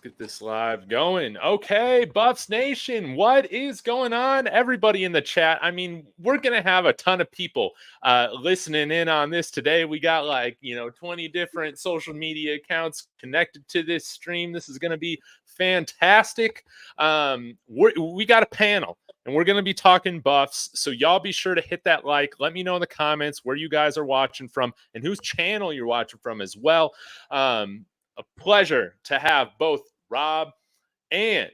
get this live going. Okay, Buffs Nation, what is going on? Everybody in the chat. I mean, we're going to have a ton of people listening in on this today. We got 20 different social media accounts connected to this stream. This is going to be fantastic. We got a panel. And we're going to be talking Buffs. So y'all be sure to hit that like. Let me know in the comments where you guys are watching from and whose channel you're watching from as well. A pleasure to have both Rob and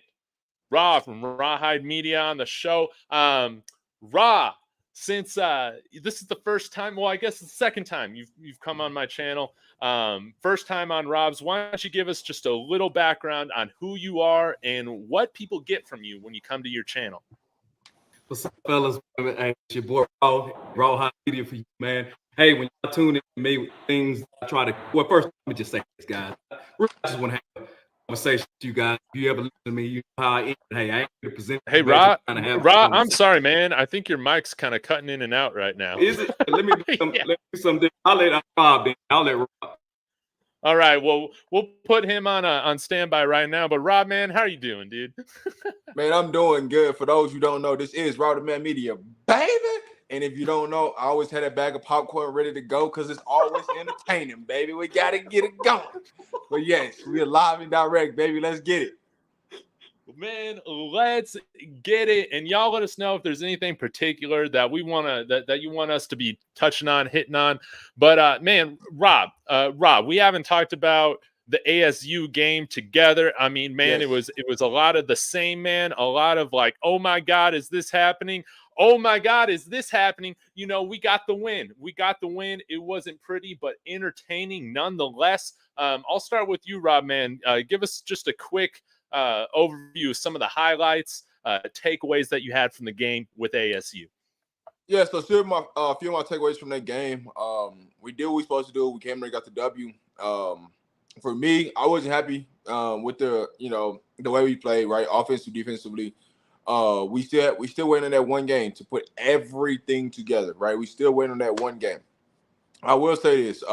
Raw from Rawhide Media on the show. Raw, since this is the first time, well, I guess it's the second time you've come on my channel. First time on Rob's. Why don't you give us just a little background on who you are and what people get from you when you come to your channel? What's up, fellas? Hey, it's your boy Rawhide Media for you, man. Hey, when y'all tune in to me with things, I try to. Well, first, let me just say this, guys. I just want to have a conversation with you guys. If you ever listen to me, you know how I end. Hey, I ain't going to present. Hey, Rob, I'm sorry, man. I think your mic's kind of cutting in and out right now. Is it? Let me do something. I'll let Rob in. I'll let Rob. All right, well, we'll put him on standby right now. But Rob, man, how are you doing, dude? Man, I'm doing good. For those who don't know, this is Rawhide Media, baby. And if you don't know, I always had a bag of popcorn ready to go because it's always entertaining, baby. We got to get it going. But yes, we're live and direct, baby. Let's get it. Man, let's get it. And y'all let us know if there's anything particular that we want to that you want us to be touching on, hitting on. But man, Rob, we haven't talked about the ASU game together. I mean, man, yes. it was a lot of the same, man. A lot of like, oh my God, is this happening? Oh my God, is this happening? You know, we got the win. It wasn't pretty, but entertaining nonetheless. I'll start with you, Rob, man. Give us just a quick overview of some of the highlights, takeaways that you had from the game with ASU. Yeah, so a few of my takeaways from that game. We did what we supposed to do. We came there and got the W. For me, I wasn't happy with the way we played, right? Offensively, defensively. We still waiting on that one game to put everything together, right? We still waiting on that one game. I will say this.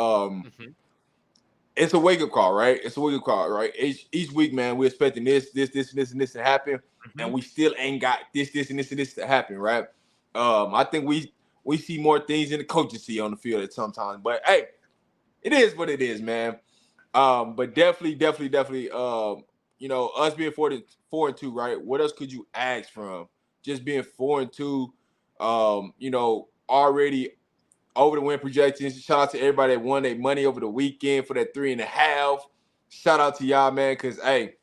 It's a wake-up call, right? It's a wake-up call, right? Each week, man, we're expecting this to happen, and we still ain't got this and this to happen, right? I think we see more things than the coaches see on the field at sometimes. But, hey, it is what it is, man. But definitely, us being 4-2, right? What else could you ask from just being 4-2? Already over the win projections. Shout out to everybody that won their money over the weekend for that 3.5. Shout out to y'all, man, because hey,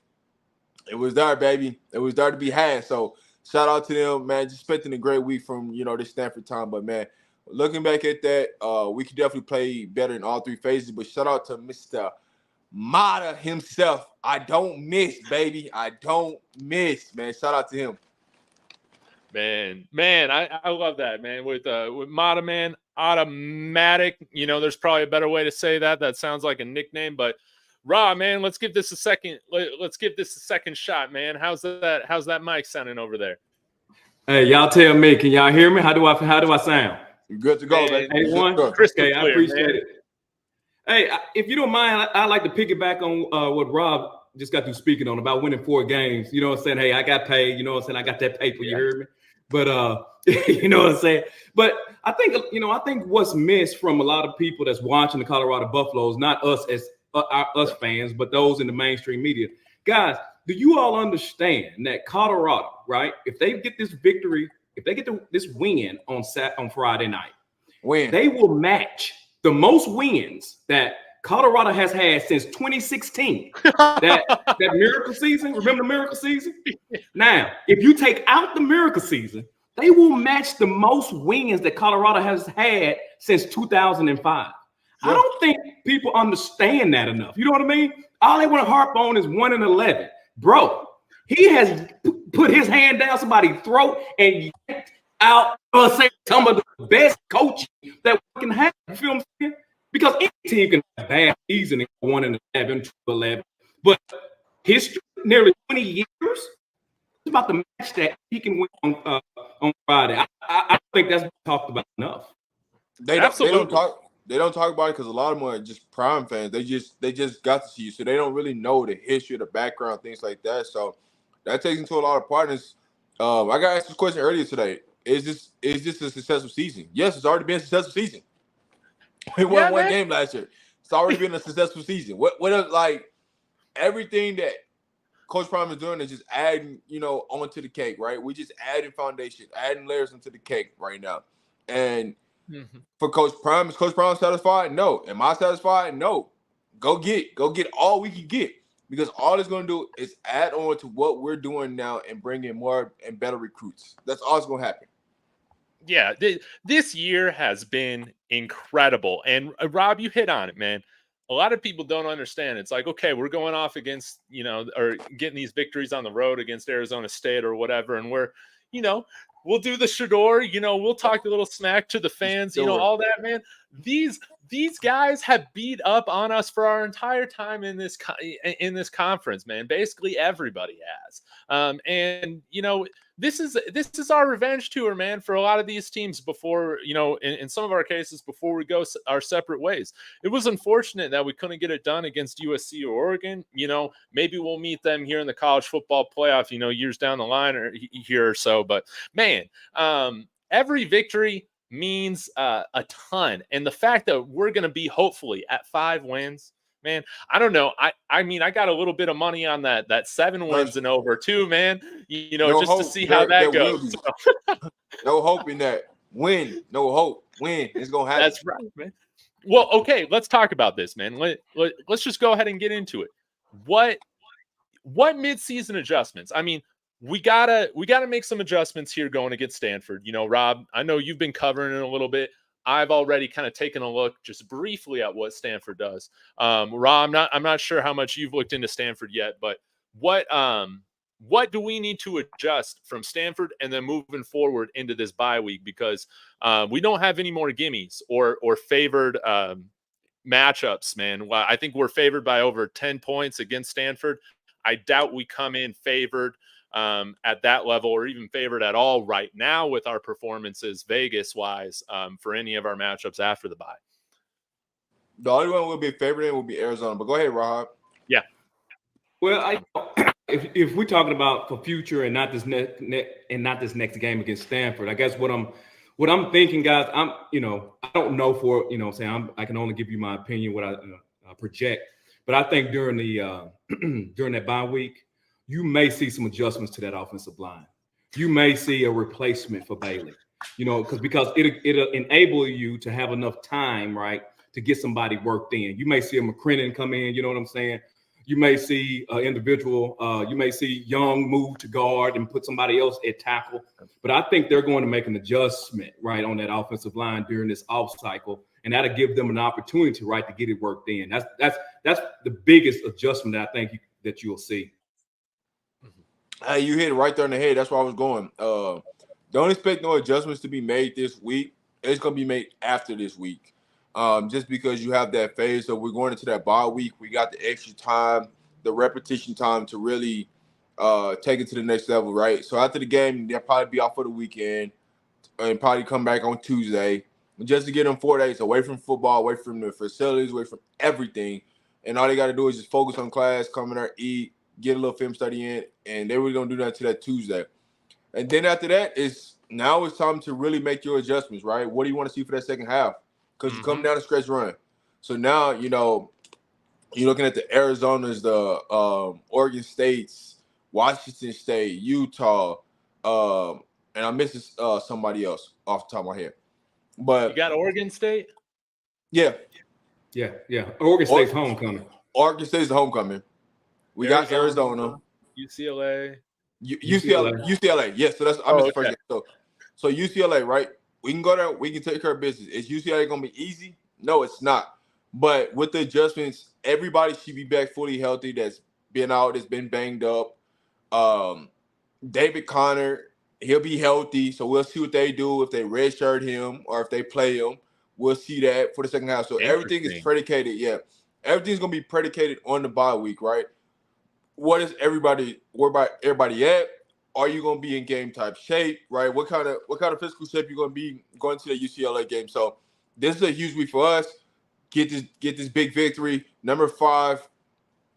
it was there, baby. It was there to be had. So shout out to them, man. Just expecting a great week from this Stanford time. But man, looking back at that, we could definitely play better in all three phases. But shout out to Mr. Mata himself. I don't miss, baby. I don't miss, man. Shout out to him. Man, I love that, man. With Mata, man, automatic. There's probably a better way to say that. That sounds like a nickname, but Raw, man, let's give this a second. Let's give this a second shot, man. How's that mic sounding over there? Hey, y'all tell me. Can y'all hear me? How do I sound? You're good to go, man. Hey, one. Okay, I appreciate it. Hey, if you don't mind, I like to piggyback on what Rob just got through speaking on about winning 4 games. You know what I'm saying? Hey, I got paid. You know what I'm saying? I got that paper. You heard me? But you know what I'm saying? But I think what's missed from a lot of people that's watching the Colorado Buffaloes, not us as us fans, but those in the mainstream media. Guys, do you all understand that Colorado, right? If they get this victory, if they get this win on Friday night, they will match the most wins that Colorado has had since 2016. that miracle season. Remember the miracle season? Now, if you take out the miracle season, they will match the most wins that Colorado has had since 2005. Yeah. I don't think people understand that enough. You know what I mean? All they want to harp on is 1-11. Bro, he has put his hand down somebody's throat and yanked out some of the best coaching that we can have. You feel what I'm saying? Because any team can have a bad season and 1-11, 2-11. But history, nearly 20 years, it's about the match that he can win on Friday. I think that's talked about enough. They don't talk they don't talk about it because a lot of them are just Prime fans. They just got to see you, so they don't really know the history, the background, things like that. So that takes into a lot of partners. I got asked this question earlier today. Is this a successful season? Yes, it's already been a successful season. We won one game last year. It's already been a successful season. What like everything that Coach Prime is doing is just adding, onto the cake, right? We just adding foundation, adding layers into the cake right now. And for Coach Prime, is Coach Prime satisfied? No. Am I satisfied? No. Go get all we can get, because all it's going to do is add on to what we're doing now and bring in more and better recruits. That's all that's going to happen. Yeah, this year has been incredible. And Rob, you hit on it, man. A lot of people don't understand. It's like, okay, we're going off against, or getting these victories on the road against Arizona State or whatever. And we're, we'll do the Shador, we'll talk a little smack to the fans, all that, man. These guys have beat up on us for our entire time in this conference, man. Basically everybody has. And this is our revenge tour, man, for a lot of these teams before, in some of our cases, before we go our separate ways. It was unfortunate that we couldn't get it done against USC or Oregon. Maybe we'll meet them here in the college football playoff, years down the line or here or so. But man, every victory means a ton. And the fact that we're going to be hopefully at 5 wins, man, I don't know. I mean, I got a little bit of money on that 7 wins and over too, man. No just hope. to see how that goes. No hope in that. Win. No hope. Win. It's gonna happen. That's right, man. Well, okay, let's talk about this, man. Let's just go ahead and get into it. What midseason adjustments? I mean, we gotta make some adjustments here going against Stanford. Rob, I know you've been covering it a little bit. I've already kind of taken a look just briefly at what Stanford does. Rob, I'm not sure how much you've looked into Stanford yet, but what do we need to adjust from Stanford and then moving forward into this bye week? Because we don't have any more gimmies or favored matchups, man. Well, I think we're favored by over 10 points against Stanford. I doubt we come in favored at that level or even favored at all right now with our performances Vegas-wise for any of our matchups after the bye. The only one we'll be favored in will be Arizona. But go ahead, Rob. Yeah. Well, if we're talking about for future and not this next game against Stanford, I guess what I'm thinking, guys, I don't know for I can only give you my opinion, what I project, but I think during that bye week, you may see some adjustments to that offensive line. You may see a replacement for Bailey, because it'll enable you to have enough time, right, to get somebody worked in. You may see a McCrinnon come in, you know what I'm saying? You may see an individual, you may see Young move to guard and put somebody else at tackle. But I think they're going to make an adjustment, right, on that offensive line during this off cycle, and that'll give them an opportunity, right, to get it worked in. That's the biggest adjustment that I think that you'll see. Hey, you hit it right there in the head. That's where I was going. Don't expect no adjustments to be made this week. It's going to be made after this week. Just because you have that phase. So we're going into that bye week. We got the extra time, the repetition time to really take it to the next level, right? So after the game, they'll probably be off for the weekend and probably come back on Tuesday just to get them 4 days away from football, away from the facilities, away from everything. And all they got to do is just focus on class, come in there, eat, get a little film study in, and they were going to do that to that Tuesday. And then after that, it's time to really make your adjustments, right? What do you want to see for that second half? Because you come down the stretch run. So now, you're looking at the Arizonas, the Oregon States, Washington State, Utah, and I'm missing somebody else off the top of my head. But you got Oregon State? Yeah. Oregon State's homecoming. Oregon State's the homecoming. We got Arizona, UCLA. UCLA. Yes, so I missed the first game. So UCLA, right? We can go there. We can take care of business. Is UCLA going to be easy? No, it's not. But with the adjustments, everybody should be back fully healthy. That's been out. That's been banged up. David Connor, he'll be healthy. So we'll see what they do if they redshirt him or if they play him. We'll see that for the second half. So everything is predicated. Yeah, everything's going to be predicated on the bye week, right? Where about everybody at? Are you going to be in game type shape, right? What kind of physical shape you're going to be going to the UCLA game? So this is a huge week for us. Get this big victory. Number 5,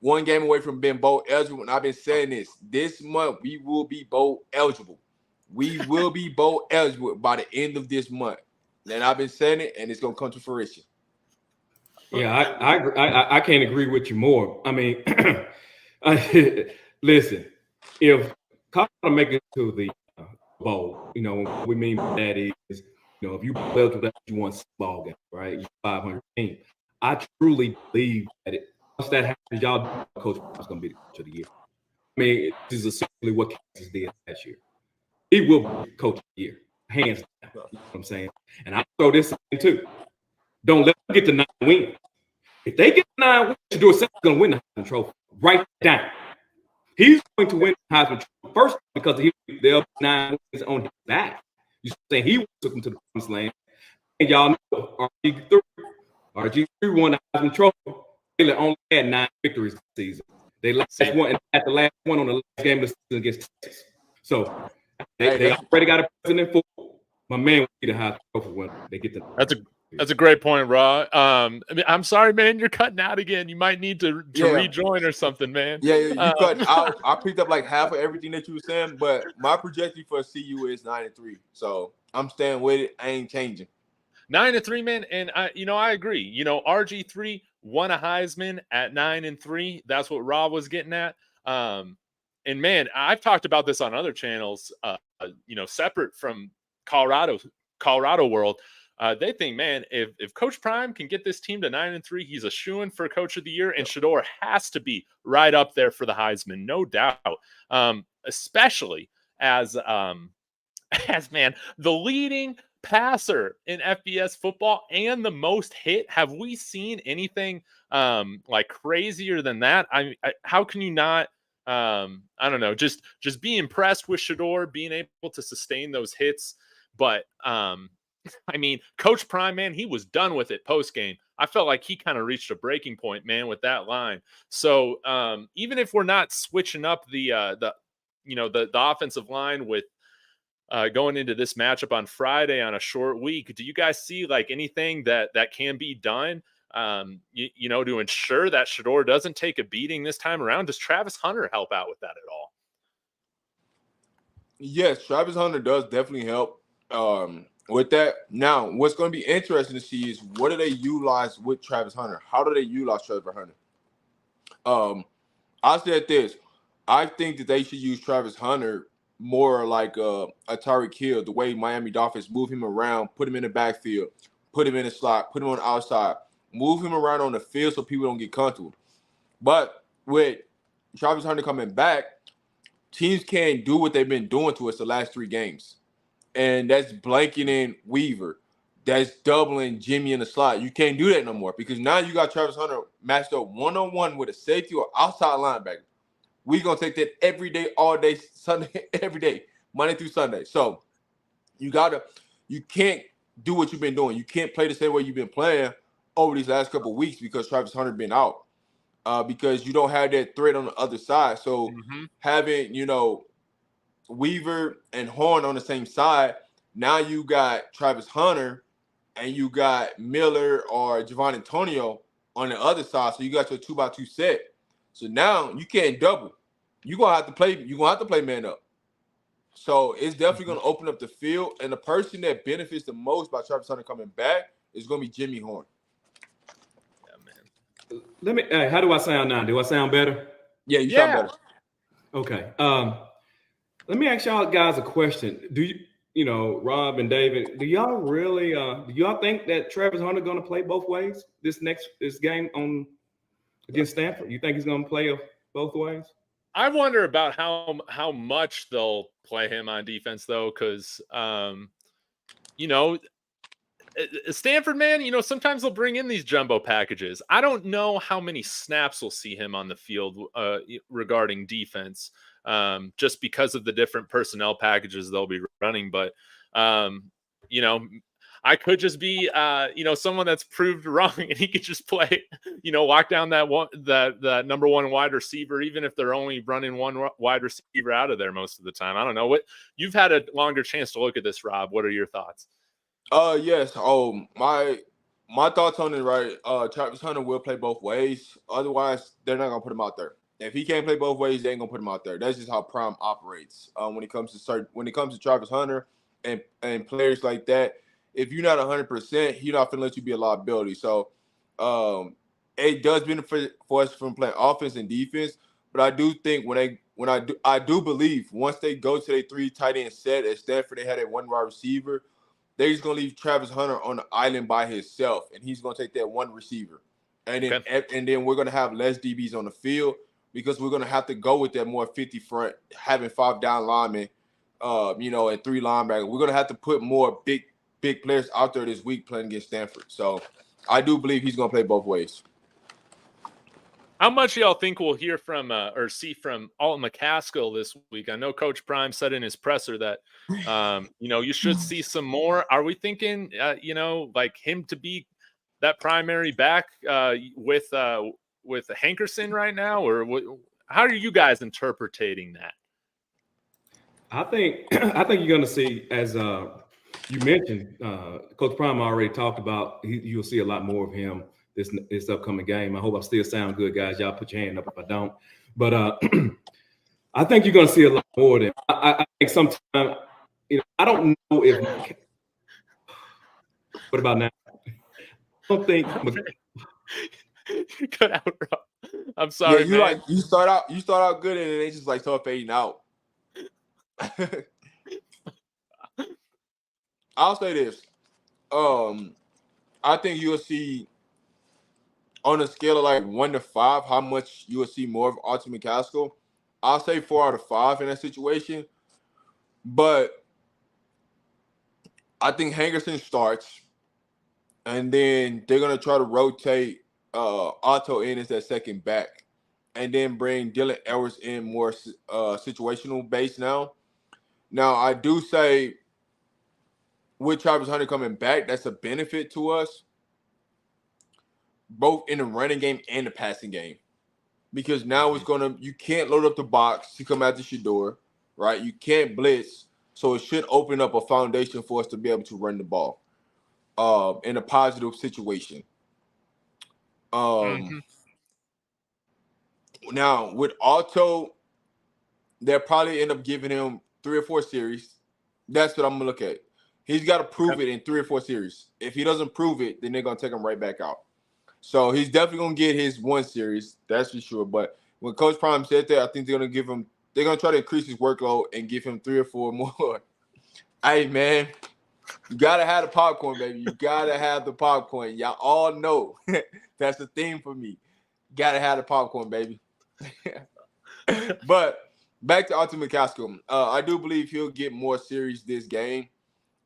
1 game away from being bowl eligible. And I've been saying this month we will be bowl eligible. We will be bowl eligible by the end of this month. And I've been saying it, and it's gonna come to fruition. Yeah, I can't agree with you more. I mean, listen, if Colorado make it to the bowl, what we mean by that is, if you play to that, you won ball game, right? You're 500 team. I truly believe that once that happens, y'all, Coach is going to be the coach of the year. I mean, this is essentially what Kansas did last year. He will be the coach of the year, hands down. You know what I'm saying? And I'll throw this in too. Don't let them get to 9 wins. If they get 9 wins, Shedeur Sanders is going to win the Heisman Trophy. Write it down. He's going to win the Heisman Trophy first because there'll be 9 wins on his back. You saying he took him to the promised land. And y'all know RG3 won the Heisman Trophy. They only had 9 victories this season. They last one at the last one on the last game of the season against Texas. So they already got a president for my man will be the Heisman Trophy winner. They get the That's a great point, Raw. I'm sorry, man. You're cutting out again. You might need to rejoin or something, man. Yeah, you cut out. I picked up like half of everything that you were saying, but my projection for CU is 9-3. So I'm staying with it. I ain't changing. 9-3, man. And I agree. RG3 won a Heisman at 9-3. That's what Rob was getting at. And man, I've talked about this on other channels, separate from Colorado world. They think, man, if Coach Prime can get this team to 9-3, he's a shoo-in for Coach of the Year, and Shedeur has to be right up there for the Heisman, no doubt. Especially as man, the leading passer in FBS football and the most hit. Have we seen anything like crazier than that? How can you not? I don't know. Just be impressed with Shedeur being able to sustain those hits, but I mean, Coach Prime, man, he was done with it post-game. I felt like he kind of reached a breaking point, man, with that line. So even if we're not switching up the offensive line with going into this matchup on Friday on a short week, do you guys see like anything that can be done, to ensure that Shedeur doesn't take a beating this time around? Does Travis Hunter help out with that at all? Yes, Travis Hunter does definitely help. With that, now what's going to be interesting to see is what do they utilize with Travis Hunter? How do they utilize Travis Hunter? I said this. I think that they should use Travis Hunter more like a Tyreek Hill, the way Miami Dolphins move him around, put him in the backfield, put him in the slot, put him on the outside, move him around on the field so people don't get comfortable. But with Travis Hunter coming back, teams can't do what they've been doing to us the last 3 games. And that's blanketing Weaver. That's doubling Jimmy in the slot. You can't do that no more because now you got Travis Hunter matched up one-on-one with a safety or outside linebacker. We're going to take that every day, all day, Sunday, every day, Monday through Sunday. So you can't do what you've been doing. You can't play the same way you've been playing over these last couple of weeks because Travis Hunter been out because you don't have that threat on the other side. So having, Weaver and Horn on the same side, now you got Travis Hunter and you got Miller or Javon Antonio on the other side. So you got your 2x2 set. So now you can't double. You're gonna have to play man up. So it's definitely gonna open up the field. And the person that benefits the most by Travis Hunter coming back is gonna be Jimmy Horn. Yeah, man. How do I sound now? Do I sound better? Yeah, you sound better. Okay. Let me ask y'all guys a question. Do Rob and David, do y'all really do y'all think that Travis Hunter going to play both ways this game against Stanford? You think he's going to play both ways? I wonder about how much they'll play him on defense though, because Stanford, man, sometimes they'll bring in these jumbo packages. I don't know how many snaps we'll see him on the field regarding defense. Just because of the different personnel packages they'll be running. But, I could just be, someone that's proved wrong and he could just play, lock down that number 1 wide receiver, even if they're only running 1 wide receiver out of there most of the time. I don't know. You've had a longer chance to look at this, Rob. What are your thoughts? Yes. My thoughts on it, right? Travis Hunter will play both ways. Otherwise, they're not gonna put him out there. If he can't play both ways, they ain't gonna put him out there. That's just how Prime operates. When it comes to Travis Hunter and players like that, if you're not 100%, he's not gonna let you be a liability. So, um, it does benefit for us from playing offense and defense. But I do think I do believe once they go to their three tight end set at Stanford, they had a one wide receiver. They're just gonna leave Travis Hunter on the island by himself, and he's gonna take that one receiver, Okay. and then we're gonna have less DBs on the field because we're gonna have to go with that more 50 front, having 5 down linemen, and 3 linebackers. We're gonna have to put more big players out there this week playing against Stanford. So I do believe he's gonna play both ways. How much do y'all think we'll hear from or see from Alton McCaskill this week? I know Coach Prime said in his presser that you should see some more. Are we thinking like him to be that primary back with Hankerson right now, or how are you guys interpreting that? I think you're going to see, as you mentioned, Coach Prime already talked about. You'll see a lot more of him this upcoming game. I hope I still sound good, guys. Y'all put your hand up if I don't. But I think you're going to see a lot more of them. I think sometimes, I don't know if. What about now? I don't think. Cut out, bro. I'm sorry, yeah, man. you start out good, and then they just like start fading out. I'll say this. I think you'll see on a scale of like 1 to 5 how much you will see more of Alton McCaskill. I'll say 4 out of 5 in that situation. But I think Hankerson starts, and then they're gonna try to rotate Otto in as that second back, and then bring Dylan Edwards in more situational base now. Now I do say with Travis Hunter coming back, that's a benefit to us, both in the running game and the passing game. Because now you can't load up the box to come after Shedeur, right? You can't blitz. So it should open up a foundation for us to be able to run the ball in a positive situation. Now with Otto, they'll probably end up giving him 3 or 4 series. That's what I'm gonna look at. He's got to prove it in 3 or 4 series. If he doesn't prove it, then they're gonna take him right back out. So he's definitely gonna get his 1 series, that's for sure. But when Coach Prime said that, I think they're gonna try to increase his workload and give him 3 or 4 more. Hey man, you gotta have the popcorn, baby. You gotta have the popcorn. Y'all all know that's the theme for me. You gotta have the popcorn, baby. But back to Alton McCaskill. I do believe he'll get more series this game.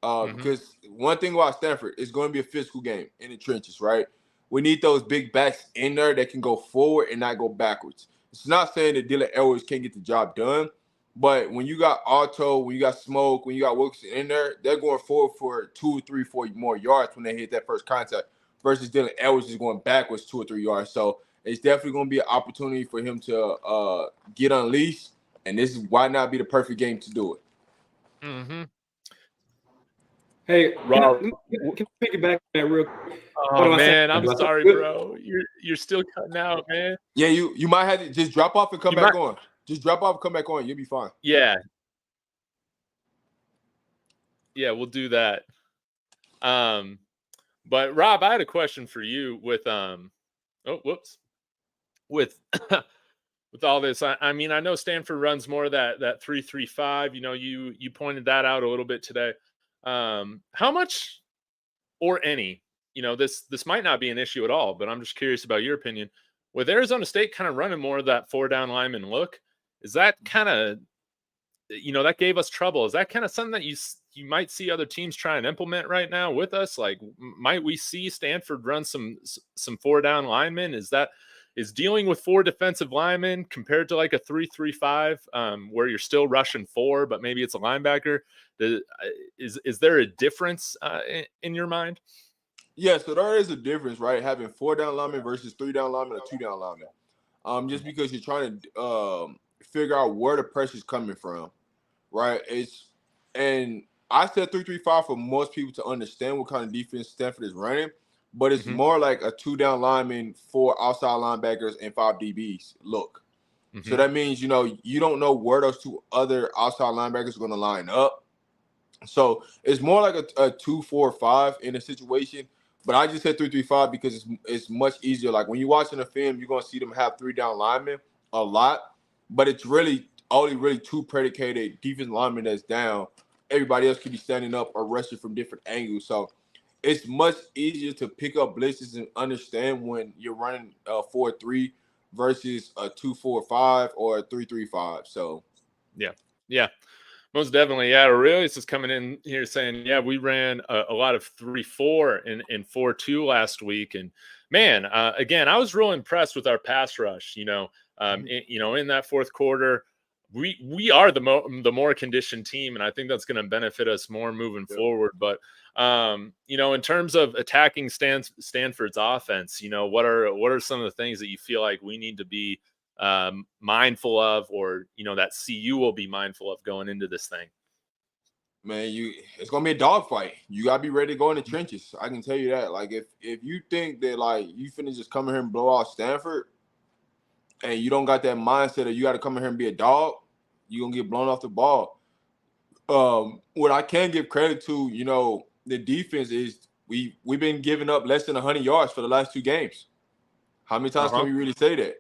Because one thing about Stanford, it's going to be a physical game in the trenches, right? We need those big backs in there that can go forward and not go backwards. It's not saying that Dylan Edwards can't get the job done, but when you got Otto, when you got Smoke, when you got Wilson in there, they're going forward for 2, 3, 4 more yards when they hit that first contact versus Dylan Edwards is going backwards 2 or 3 yards. So it's definitely going to be an opportunity for him to get unleashed, and this is why not be the perfect game to do it. Hey, Rob, can I pick it back that real quick? Oh man, I'm sorry, bro. You're still cutting out, man. Yeah, you might have to just drop off and come back on. Just drop off and come back on. You'll be fine. Yeah. Yeah, we'll do that. But Rob, I had a question for you with with all this. I mean, I know Stanford runs more of that 3-3-5. You pointed that out a little bit today. How much or any, this might not be an issue at all, but I'm just curious about your opinion. With Arizona State kind of running more of that 4 down lineman look, is that kind of, that gave us trouble? Is that kind of something that you might see other teams try and implement right now with us? Like, might we see Stanford run some 4 down linemen? Is dealing with 4 defensive linemen compared to like a 3-3-5, where you're still rushing 4, but maybe it's a linebacker? Is there a difference in your mind? Yeah, so there is a difference, right? Having 4 down linemen versus 3 down linemen or 2 down linemen. Just because you're trying to figure out where the pressure's coming from, right? And I said 3-3-5 for most people to understand what kind of defense Stanford is running, but it's more like a 2 down lineman, 4 outside linebackers, and 5 DBs look. So that means, you don't know where those 2 other outside linebackers are going to line up. So it's more like a 2-4-5 in a situation. But I just said 3-3-5 because it's much easier. Like when you're watching a film, you're going to see them have 3 down linemen a lot, but it's really only really 2 predicated defensive linemen that's down. Everybody else could be standing up or rushing from different angles. So it's much easier to pick up blitzes and understand when you're running a 4-3 versus a 2-4-5 or a 3-3-5. So yeah, most definitely. Yeah, Aurelius is coming in here saying, yeah, we ran a lot of 3-4 and 4-2 last week, and man, again, I was real impressed with our pass rush. In that fourth quarter, we are the more conditioned team, and I think that's going to benefit us more moving forward. But in terms of attacking Stanford's offense, what are some of the things that you feel like we need to be mindful of, or that CU will be mindful of going into this thing? Man, it's gonna be a dogfight. You gotta be ready to go in the trenches. I can tell you that. Like if you think that like you finna just come in here and blow out Stanford, and you don't got that mindset of you got to come in here and be a dog, you're gonna get blown off the ball. What I can give credit to, the defense is we've been giving up less than 100 yards for the last 2 games. How many times can we really say that?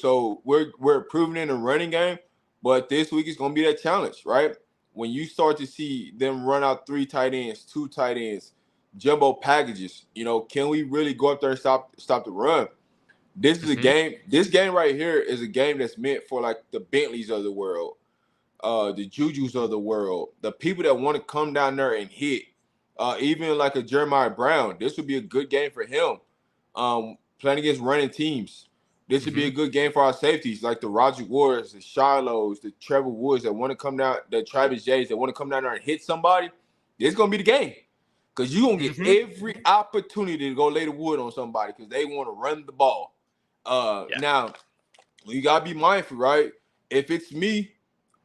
So we're improving in the running game, but this week is gonna be that challenge, right? When you start to see them run out 3 tight ends, 2 tight ends, jumbo packages, can we really go up there and stop the run? This is a game. This game right here is a game that's meant for like the Bentleys of the world, the Jujus of the world, the people that want to come down there and hit. Even like a Jeremiah Brown, this would be a good game for him. Playing against running teams, this would be a good game for our safeties, like the Roger Wards, the Shilohs, the Trevor Woods that want to come down, the Travis Jays that want to come down there and hit somebody. This is gonna be the game. Because you're going to get every opportunity to go lay the wood on somebody because they want to run the ball. Now, you got to be mindful, right? If it's me,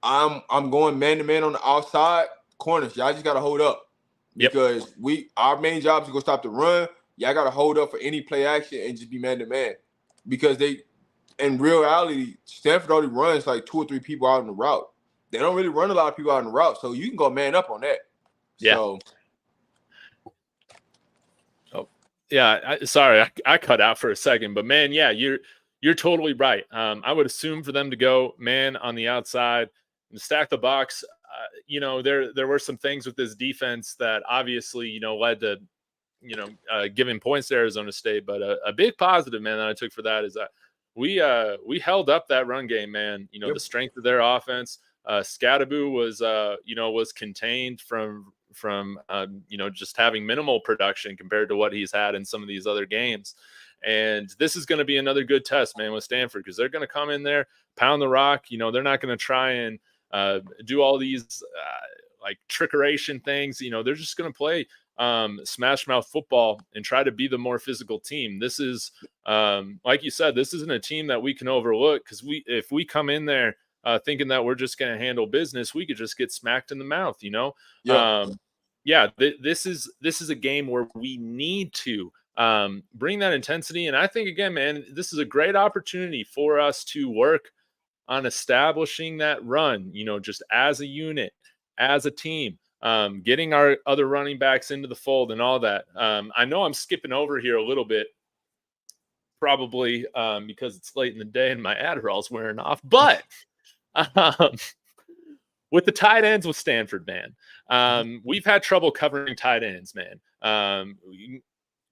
I'm going man-to-man on the outside corners. Y'all just got to hold up. Because our main job is to go stop the run. Y'all got to hold up for any play action and just be man-to-man. Because in reality, Stanford only runs like 2 or 3 people out on the route. They don't really run a lot of people out on the route, so you can go man up on that. Yeah. So, yeah, sorry, I cut out for a second, but man, yeah, you're totally right. I would assume for them to go man on the outside and stack the box. There were some things with this defense that obviously led to giving points to Arizona State, but a big positive, man, that I took for that is that we held up that run game, man. The strength of their offense. Scadaboo was contained from just having minimal production compared to what he's had in some of these other games. And this is going to be another good test, man, with Stanford, because they're going to come in there, pound the rock. They're not going to try and do all these like trickeration things. They're just going to play smash mouth football and try to be the more physical team. This is, like you said, this isn't a team that we can overlook, because if we come in there thinking that we're just going to handle business, we could just get smacked in the mouth, This is a game where we need to bring that intensity. And I think, again, man, this is a great opportunity for us to work on establishing that run, just as a unit, as a team, getting our other running backs into the fold and all that. I know I'm skipping over here a little bit, probably because it's late in the day and my Adderall's wearing off, but with the tight ends with Stanford, man, we've had trouble covering tight ends, man.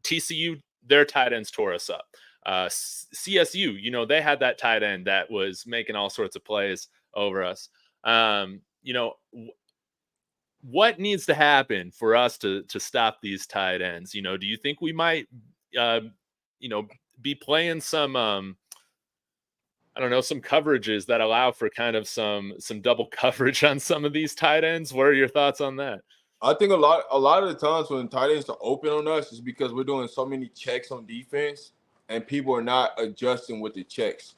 TCU, their tight ends tore us up. CSU, they had that tight end that was making all sorts of plays over us. What needs to happen for us to stop these tight ends? Do you think we might, be playing some, some coverages that allow for kind of some double coverage on some of these tight ends? What are your thoughts on that? I think a lot of the times when tight ends are open on us is because we're doing so many checks on defense and people are not adjusting with the checks.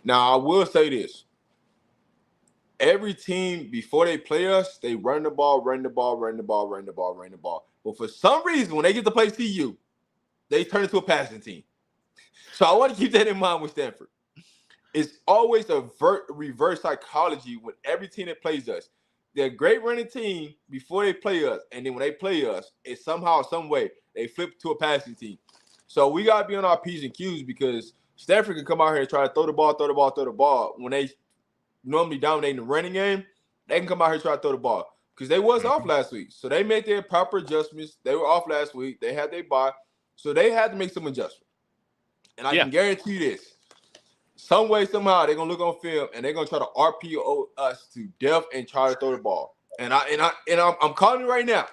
Now, I will say this. every team before they play us, they run the ball. But for some reason, when they get to play CU, they turn into a passing team. So I want to keep that in mind with Stanford. It's always a reverse psychology with every team that plays us. They're a great running team before they play us, and then when they play us, it's somehow, some way, they flip to a passing team. So we got to be on our P's and Q's because Stanford can come out here and try to throw the ball. When they normally dominating the running game, they can come out here and try to throw the ball because they was off last week. So they made their proper adjustments. They were off last week. They had their bye. So they had to make some adjustments. And I can guarantee you this. Some way, somehow, they're gonna look on film and they're gonna try to RPO us to death and try to throw the ball. And I'm calling it right now.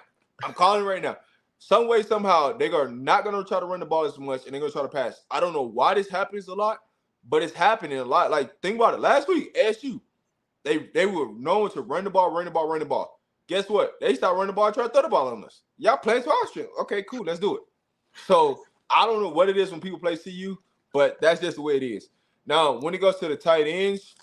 Some way, somehow, they are not gonna try to run the ball as much and they're gonna try to pass. I don't know why this happens a lot, but it's happening a lot. Like, think about it. Last week, ASU, they were known to run the ball. Guess what? They start running the ball and try to throw the ball on us. Y'all playing 12 string. Okay, cool. Let's do it. So I don't know what it is when people play CU, but that's just the way it is. Now, when it goes to the tight ends,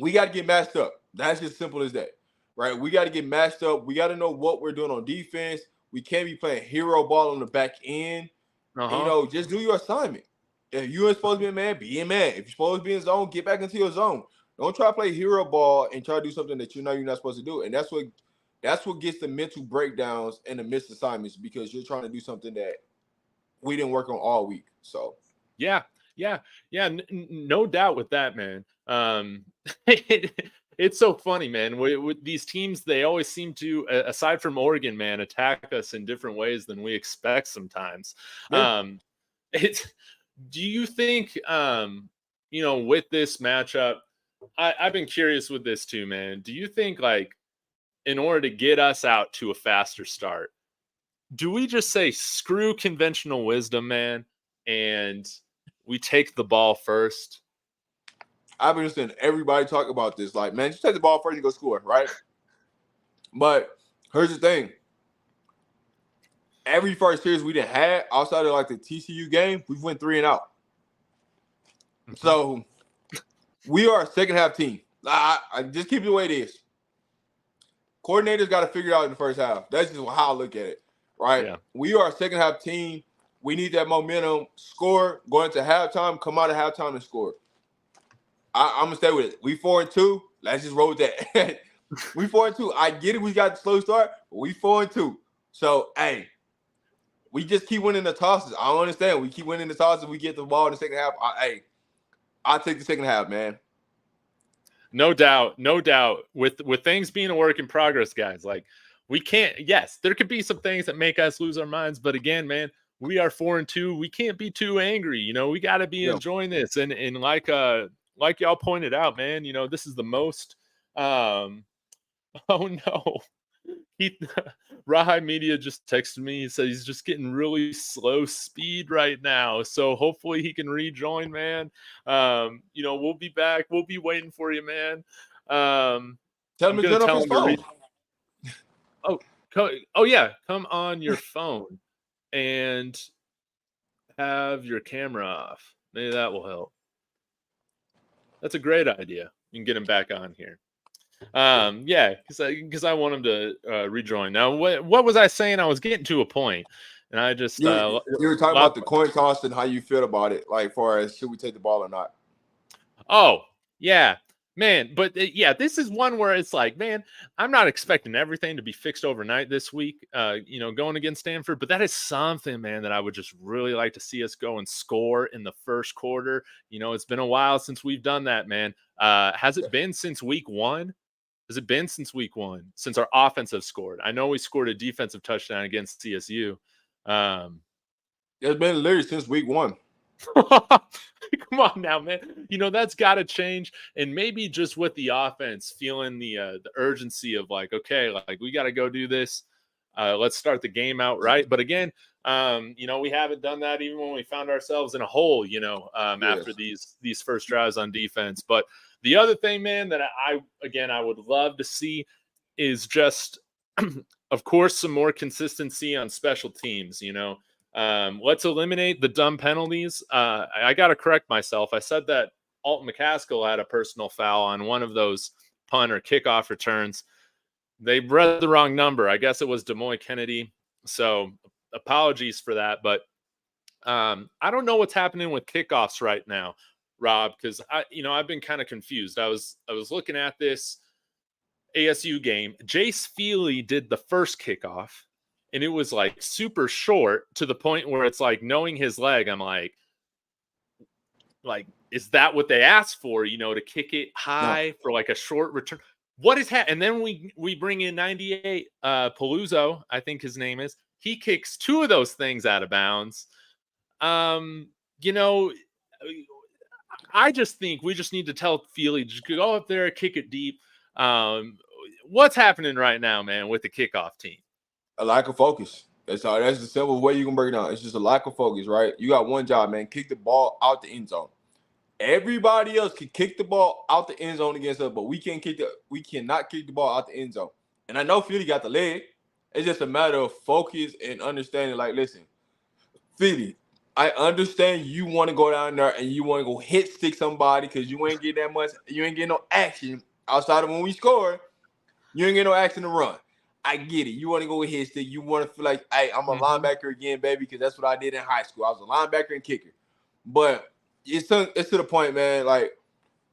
we got to get matched up. That's just simple as that, right? We got to get matched up. We got to know what we're doing on defense. We can't be playing hero ball on the back end. And, just do your assignment. If you're supposed to be a man, be a man. If you're supposed to be in zone, get back into your zone. Don't try to play hero ball and try to do something that you know you're not supposed to do. And that's what gets the mental breakdowns and the missed assignments because you're trying to do something that we didn't work on all week. So, yeah. No doubt with that, man. It's so funny, man. With these teams, they always seem to, aside from Oregon, man, attack us in different ways than we expect sometimes. Yeah. Do you think, with this matchup, I've been curious with this too, man. Do you think, like, in order to get us out to a faster start, do we just say screw conventional wisdom, man, and we take the ball first? I've been listening to everybody talk about this. Like, man, just take the ball first and go score, right? But here's the thing. Every first series we didn't have, outside of like the TCU game, we've went 3 and out. So we are a second half team. I just keep it the way it is. Coordinators got to figure it out in the first half. That's just how I look at it, right? Yeah. We are a second half team. We need that momentum. Score, go into halftime, come out of halftime and score. I'm gonna stay with it. We 4-2. Let's just roll with that. We 4-2. I get it. We got the slow start, but we 4-2. So, hey, we just keep winning the tosses. I don't understand. We keep winning the tosses. We get the ball in the second half. I'll take the second half, man. No doubt. With things being a work in progress, guys, like we can't. Yes, there could be some things that make us lose our minds, but again, man, we are 4-2. We can't be too angry. We got to be enjoying this. And like y'all pointed out, man, this is the most. Oh no. Rawhide Media just texted me. He said he's just getting really slow speed right now. So hopefully he can rejoin, man. We'll be back. We'll be waiting for you, man. Tell him to turn off his phone. Oh yeah. Come on your phone and have your camera off. Maybe that will help. That's a great idea. You can get him back on here. Because I want him to rejoin. Now, what was I saying? I was getting to a point, and I just you were talking about the coin toss and how you feel about it, like far as should we take the ball or not. Oh yeah, man. But this is one where it's like, man, I'm not expecting everything to be fixed overnight this week. Going against Stanford, but that is something, man, that I would just really like to see us go and score in the first quarter. It's been a while since we've done that, man. Has it been since week 1? Has it been since week 1 since our offense have scored? I know we scored a defensive touchdown against CSU. It's been literally since week 1. Come on now, man. That's got to change. And maybe just with the offense feeling the urgency of like, okay, like we got to go do this. Let's start the game out right. But again, we haven't done that even when we found ourselves in a hole, after these first drives on defense. But the other thing, man, that I would love to see is just, of course, some more consistency on special teams. Let's eliminate the dumb penalties. I got to correct myself. I said that Alton McCaskill had a personal foul on one of those punt or kickoff returns. They read the wrong number. I guess it was Demoy Kennedy. So apologies for that. But I don't know what's happening with kickoffs right now, Rob, because I've been kind of confused. I was looking at this ASU game. Jace Feely did the first kickoff, and it was like super short to the point where it's like, knowing his leg, I'm like, is that what they asked for? To kick it high for like a short return. What is happening? And then we bring in 98 Paluzzo, I think his name is. He kicks two of those things out of bounds. I just think we just need to tell Feely, just go up there, kick it deep. What's happening right now, man, with the kickoff team? A lack of focus. That's the simple way you can break it down. It's just a lack of focus, right? You got one job, man. Kick the ball out the end zone. Everybody else can kick the ball out the end zone against us, but we cannot kick the ball out the end zone. And I know Philly got the leg. It's just a matter of focus and understanding. Like, listen, Philly, I understand you want to go down there and you want to go hit stick somebody because you ain't getting that much. You ain't getting no action outside of when we score. You ain't getting no action to run. I get it. You want to go hit stick. You want to feel like, hey, I'm a linebacker again, baby, because that's what I did in high school. I was a linebacker and kicker. But it's to the point, man, like,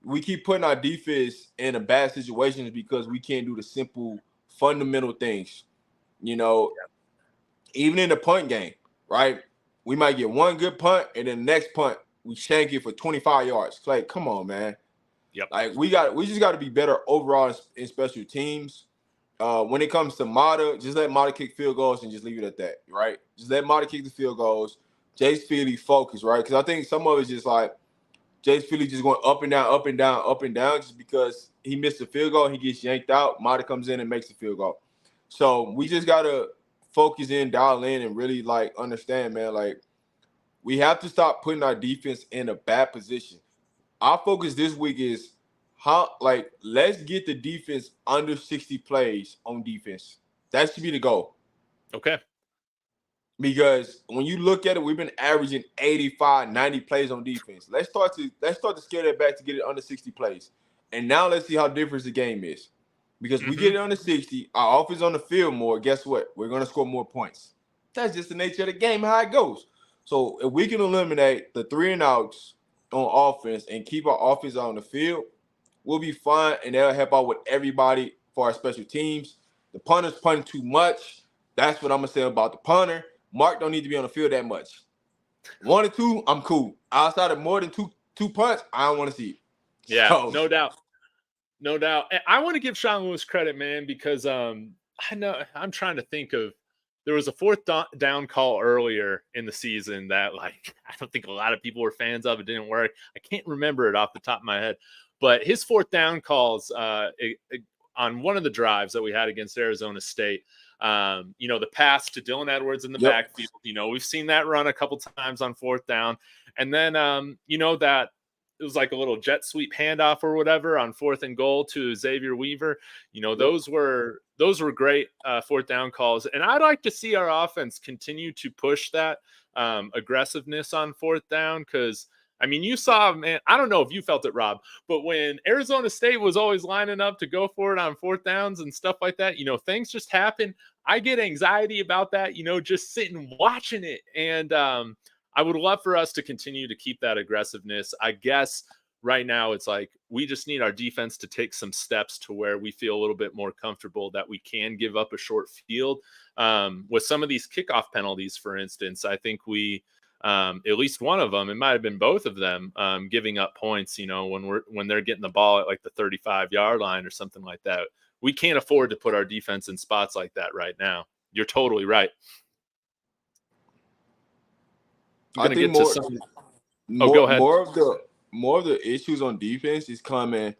we keep putting our defense in a bad situations because we can't do the simple, fundamental things. Even in the punt game, right? We might get one good punt, and then the next punt, we shank it for 25 yards. It's like, come on, man. Yep. Like, we just got to be better overall in special teams. When it comes to Mata, just let Mata kick field goals and just leave it at that, right? Just let Mata kick the field goals. Jace Feely focus, right? Because I think some of it's just like Jace Feely just going up and down, up and down, up and down, just because he missed a field goal, he gets yanked out. Mata comes in and makes the field goal. So we just gotta focus in, dial in, and really like understand, man. Like, we have to stop putting our defense in a bad position. Our focus this week is let's get the defense under 60 plays on defense. That should be the goal. Okay. Because when you look at it, we've been averaging 85, 90 plays on defense. Let's start to scale that back to get it under 60 plays. And now let's see how different the game is. Because we get it under 60, our offense on the field more, guess what? We're going to score more points. That's just the nature of the game, how it goes. So if we can eliminate the 3 and outs on offense and keep our offense on the field, we'll be fine, and that'll help out with everybody for our special teams. The punter's punting too much. That's what I'm going to say about the punter. Mark don't need to be on the field that much. 1 or 2, I'm cool. Outside of more than two punts, I don't want to see it. Yeah, so, no doubt. No doubt. And I want to give Sean Lewis credit, man, because I know I'm trying to think of, there was a 4th down call earlier in the season that, like, I don't think a lot of people were fans of. It didn't work. I can't remember it off the top of my head. But his 4th down calls on one of the drives that we had against Arizona State, the pass to Dylan Edwards in the backfield, we've seen that run a couple times on 4th down. And then, that it was like a little jet sweep handoff or whatever on 4th and goal to Xavier Weaver. Those were great 4th down calls. And I'd like to see our offense continue to push that aggressiveness on 4th down, because you saw, man, I don't know if you felt it, Rob, but when Arizona State was always lining up to go for it on 4th downs and stuff like that, things just happen. I get anxiety about that, just sitting watching it. And I would love for us to continue to keep that aggressiveness. I guess right now it's like we just need our defense to take some steps to where we feel a little bit more comfortable that we can give up a short field. With some of these kickoff penalties, for instance, I think we at least one of them, it might have been both of them, giving up points, when they're getting the ball at like the 35-yard line or something like that. We can't afford to put our defense in spots like that right now. You're totally right. I think go ahead. More of the issues on defense is coming.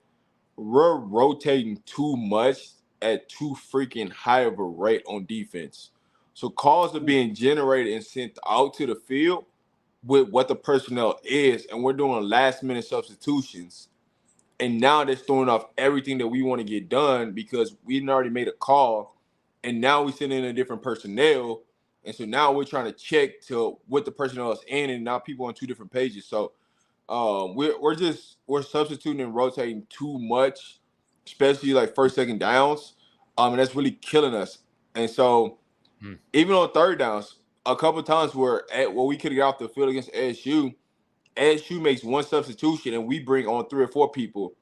We're rotating too much at too freaking high of a rate on defense. So calls are being generated and sent out to the field with what the personnel is, and we're doing last-minute substitutions. And now they're throwing off everything that we want to get done because we already made a call, and now we send in a different personnel. And so now we're trying to check to what the personnel is in, and now people on 2 different pages. So we're substituting and rotating too much especially like first, second downs. And that's really killing us. And so even on third downs, a couple of times where we could have got off the field against ASU makes one substitution and we bring on 3 or 4 people.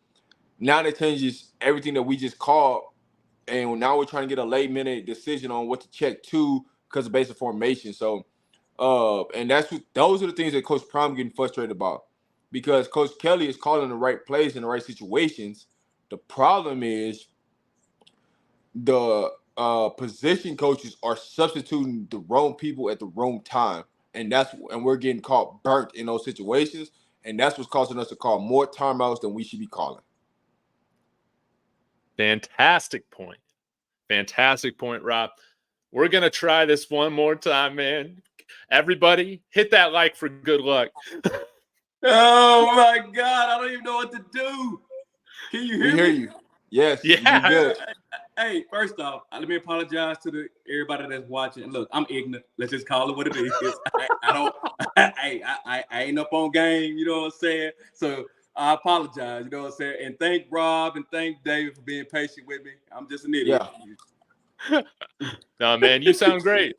Now that changes everything that we just called. And now we're trying to get a late minute decision on what to check to because of basic formation. So, and those are the things that Coach Prime getting frustrated about, because Coach Kelly is calling the right plays in the right situations. The problem is the position coaches are substituting the wrong people at the wrong time, and we're getting caught burnt in those situations, and that's what's causing us to call more timeouts than we should be calling. Fantastic point. Fantastic point, Rob. We're going to try this one more time, man. Everybody, hit that like for good luck. Oh, my God. I don't even know what to do. Can you hear me? We hear you. Yes. Yeah. Good. Hey, first off, let me apologize to everybody that's watching. Look, I'm ignorant. Let's just call it what it is. I ain't up on game, you know what I'm saying? So I apologize, you know what I'm saying? And thank Rob and thank David for being patient with me. I'm just an idiot. Yeah. No, man, you sound great.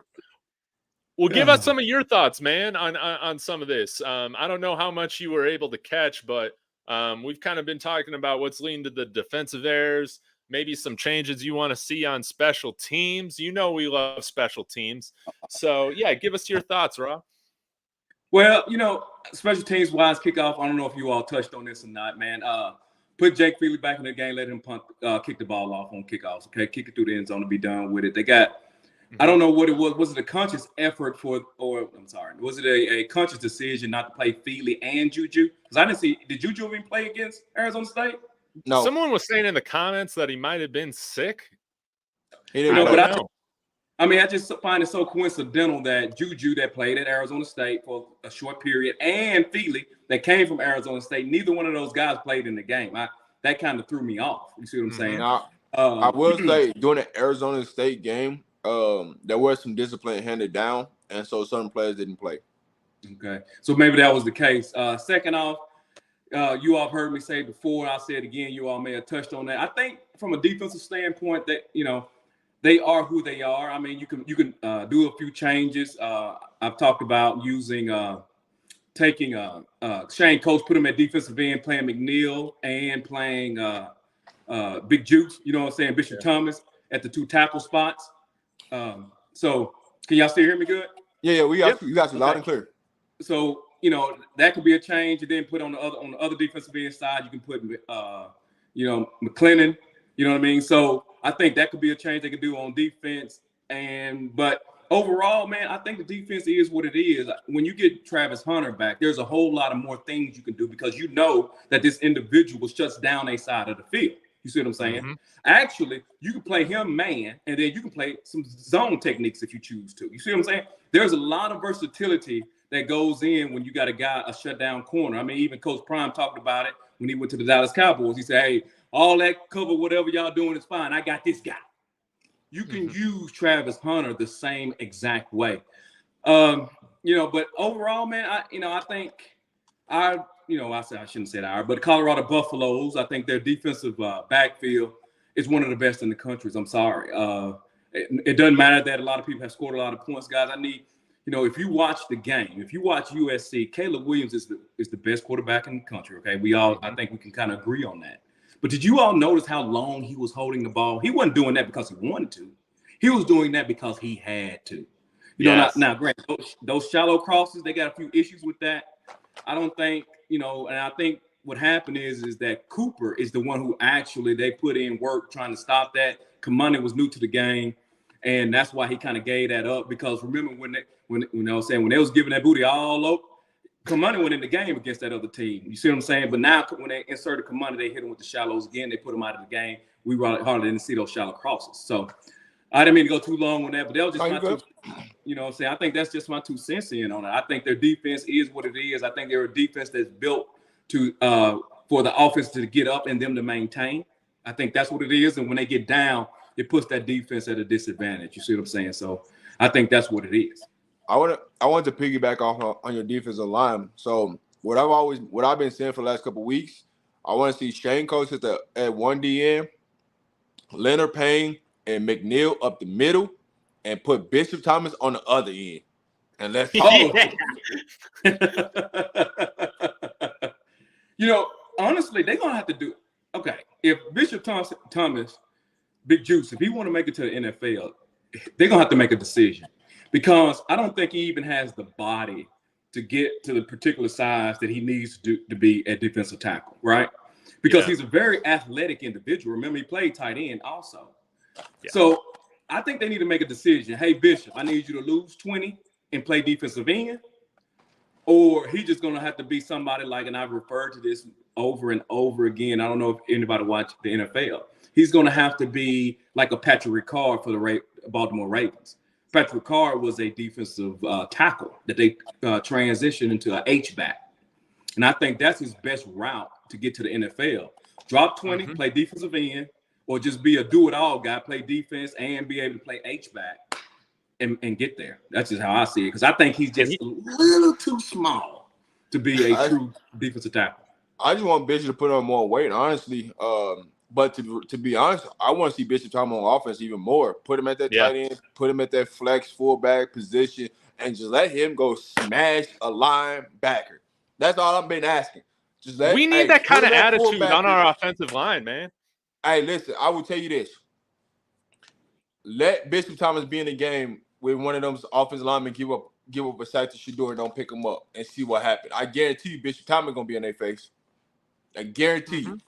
Well, give us some of your thoughts, man, on some of this. I don't know how much you were able to catch, but we've kind of been talking about what's leading to the defensive errors, maybe some changes you want to see on special teams. You know we love special teams. So, yeah, give us your thoughts, Rob. Well, you know, special teams wise kickoff, I don't know if you all touched on this or not, man. Put Jake Feely back in the game, let him kick the ball off on kickoffs, okay? Kick it through the end zone to be done with it. They got I don't know what it was. Was it a conscious effort was it a conscious decision not to play Feely and Juju? Because I didn't see, did Juju even play against Arizona State? No. Someone was saying in the comments that he might have been sick. He didn't know. I just find it so coincidental that Juju that played at Arizona State for a short period and Feely that came from Arizona State, neither one of those guys played in the game. That kind of threw me off. You see what I'm saying? Now, I will say during the Arizona State game, there was some discipline handed down, and so certain players didn't play. Okay, so maybe that was the case. Second off, you all have heard me say before, I'll say it again, you all may have touched on that. I think from a defensive standpoint that, you know, they are who they are. I mean, you can do a few changes. I've talked about using taking Shane Coates, put him at defensive end, playing McNeil and playing Big Juice, you know what I'm saying, Bishop Thomas at the 2 tackle spots. So can y'all still hear me good? Yeah, we got you guys loud and clear. So, you know, that could be a change. And then put on the other defensive end side, you can put McLennan, you know what I mean? So I think that could be a change they could do on defense. But overall, man, I think the defense is what it is. When you get Travis Hunter back, there's a whole lot of more things you can do because you know that this individual shuts down a side of the field. You see what I'm saying? Mm-hmm. Actually, you can play him man, and then you can play some zone techniques if you choose to. You see what I'm saying? There's a lot of versatility that goes in when you got a shutdown corner. I mean, even Coach Prime talked about it when he went to the Dallas Cowboys. He said, hey, all that cover, whatever y'all doing is fine. I got this guy. You can use Travis Hunter the same exact way. But overall, man, I think I shouldn't say our, but Colorado Buffaloes, I think their defensive backfield is one of the best in the country. I'm sorry. It doesn't matter that a lot of people have scored a lot of points, guys. If you watch the game, if you watch USC, Caleb Williams is the best quarterback in the country. Okay, I think we can kind of agree on that. But did you all notice how long he was holding the ball? He wasn't doing that because he wanted to. He was doing that because he had to. Now, granted, those shallow crosses, they got a few issues with that. I don't think, and I think what happened is that Cooper is the one who actually they put in work trying to stop that. Kamani was new to the game, and that's why he kind of gave that up. Because remember when they was giving that booty all over, Kamani went in the game against that other team. You see what I'm saying? But now when they inserted Kamani, they hit him with the shallows again. They put him out of the game. We hardly didn't see those shallow crosses. So I didn't mean to go too long on that, but that was just my two. You know what I'm saying? I think that's just my 2 cents in on it. I think their defense is what it is. I think they're a defense that's built to for the offense to get up and them to maintain. I think that's what it is. And when they get down, it puts that defense at a disadvantage. You see what I'm saying? So I think that's what it is. I want to piggyback off on your defensive line. So what I've been saying for the last couple of weeks, I want to see Shane Coates at 1 DN Leonard Payne and McNeil up the middle, and put Bishop Thomas on the other end. And let's talk. Honestly, they're gonna have to do. Okay, if Bishop Thomas, Big Juice, if he want to make it to the NFL, they're gonna have to make a decision, because I don't think he even has the body to get to the particular size that he needs to be a defensive tackle, right? Because he's a very athletic individual. Remember, he played tight end also. Yeah. So I think they need to make a decision. Hey, Bishop, I need you to lose 20 and play defensive end, or he just gonna have to be somebody like, and I've referred to this over and over again. I don't know if anybody watched the NFL. He's gonna have to be like a Patrick Ricard for the Baltimore Ravens. Patrick Ricard was a defensive tackle that they transitioned into an H-back. And I think that's his best route to get to the NFL. Drop 20, play defensive end, or just be a do-it-all guy, play defense and be able to play H-back and get there. That's just how I see it, because I think he's just a little too small to be a true defensive tackle. I just want Bishop to put on more weight, honestly. But to be honest, I want to see Bishop Thomas on offense even more. Put him at that tight end, put him at that flex fullback position, and just let him go smash a linebacker. That's all I've been asking. We need that kind of attitude on our offensive line, man. Hey, listen, I will tell you this. Let Bishop Thomas be in the game with one of them offensive linemen give up a sack to Shador and don't pick him up and see what happens. I guarantee you Bishop Thomas going to be in their face. I guarantee you.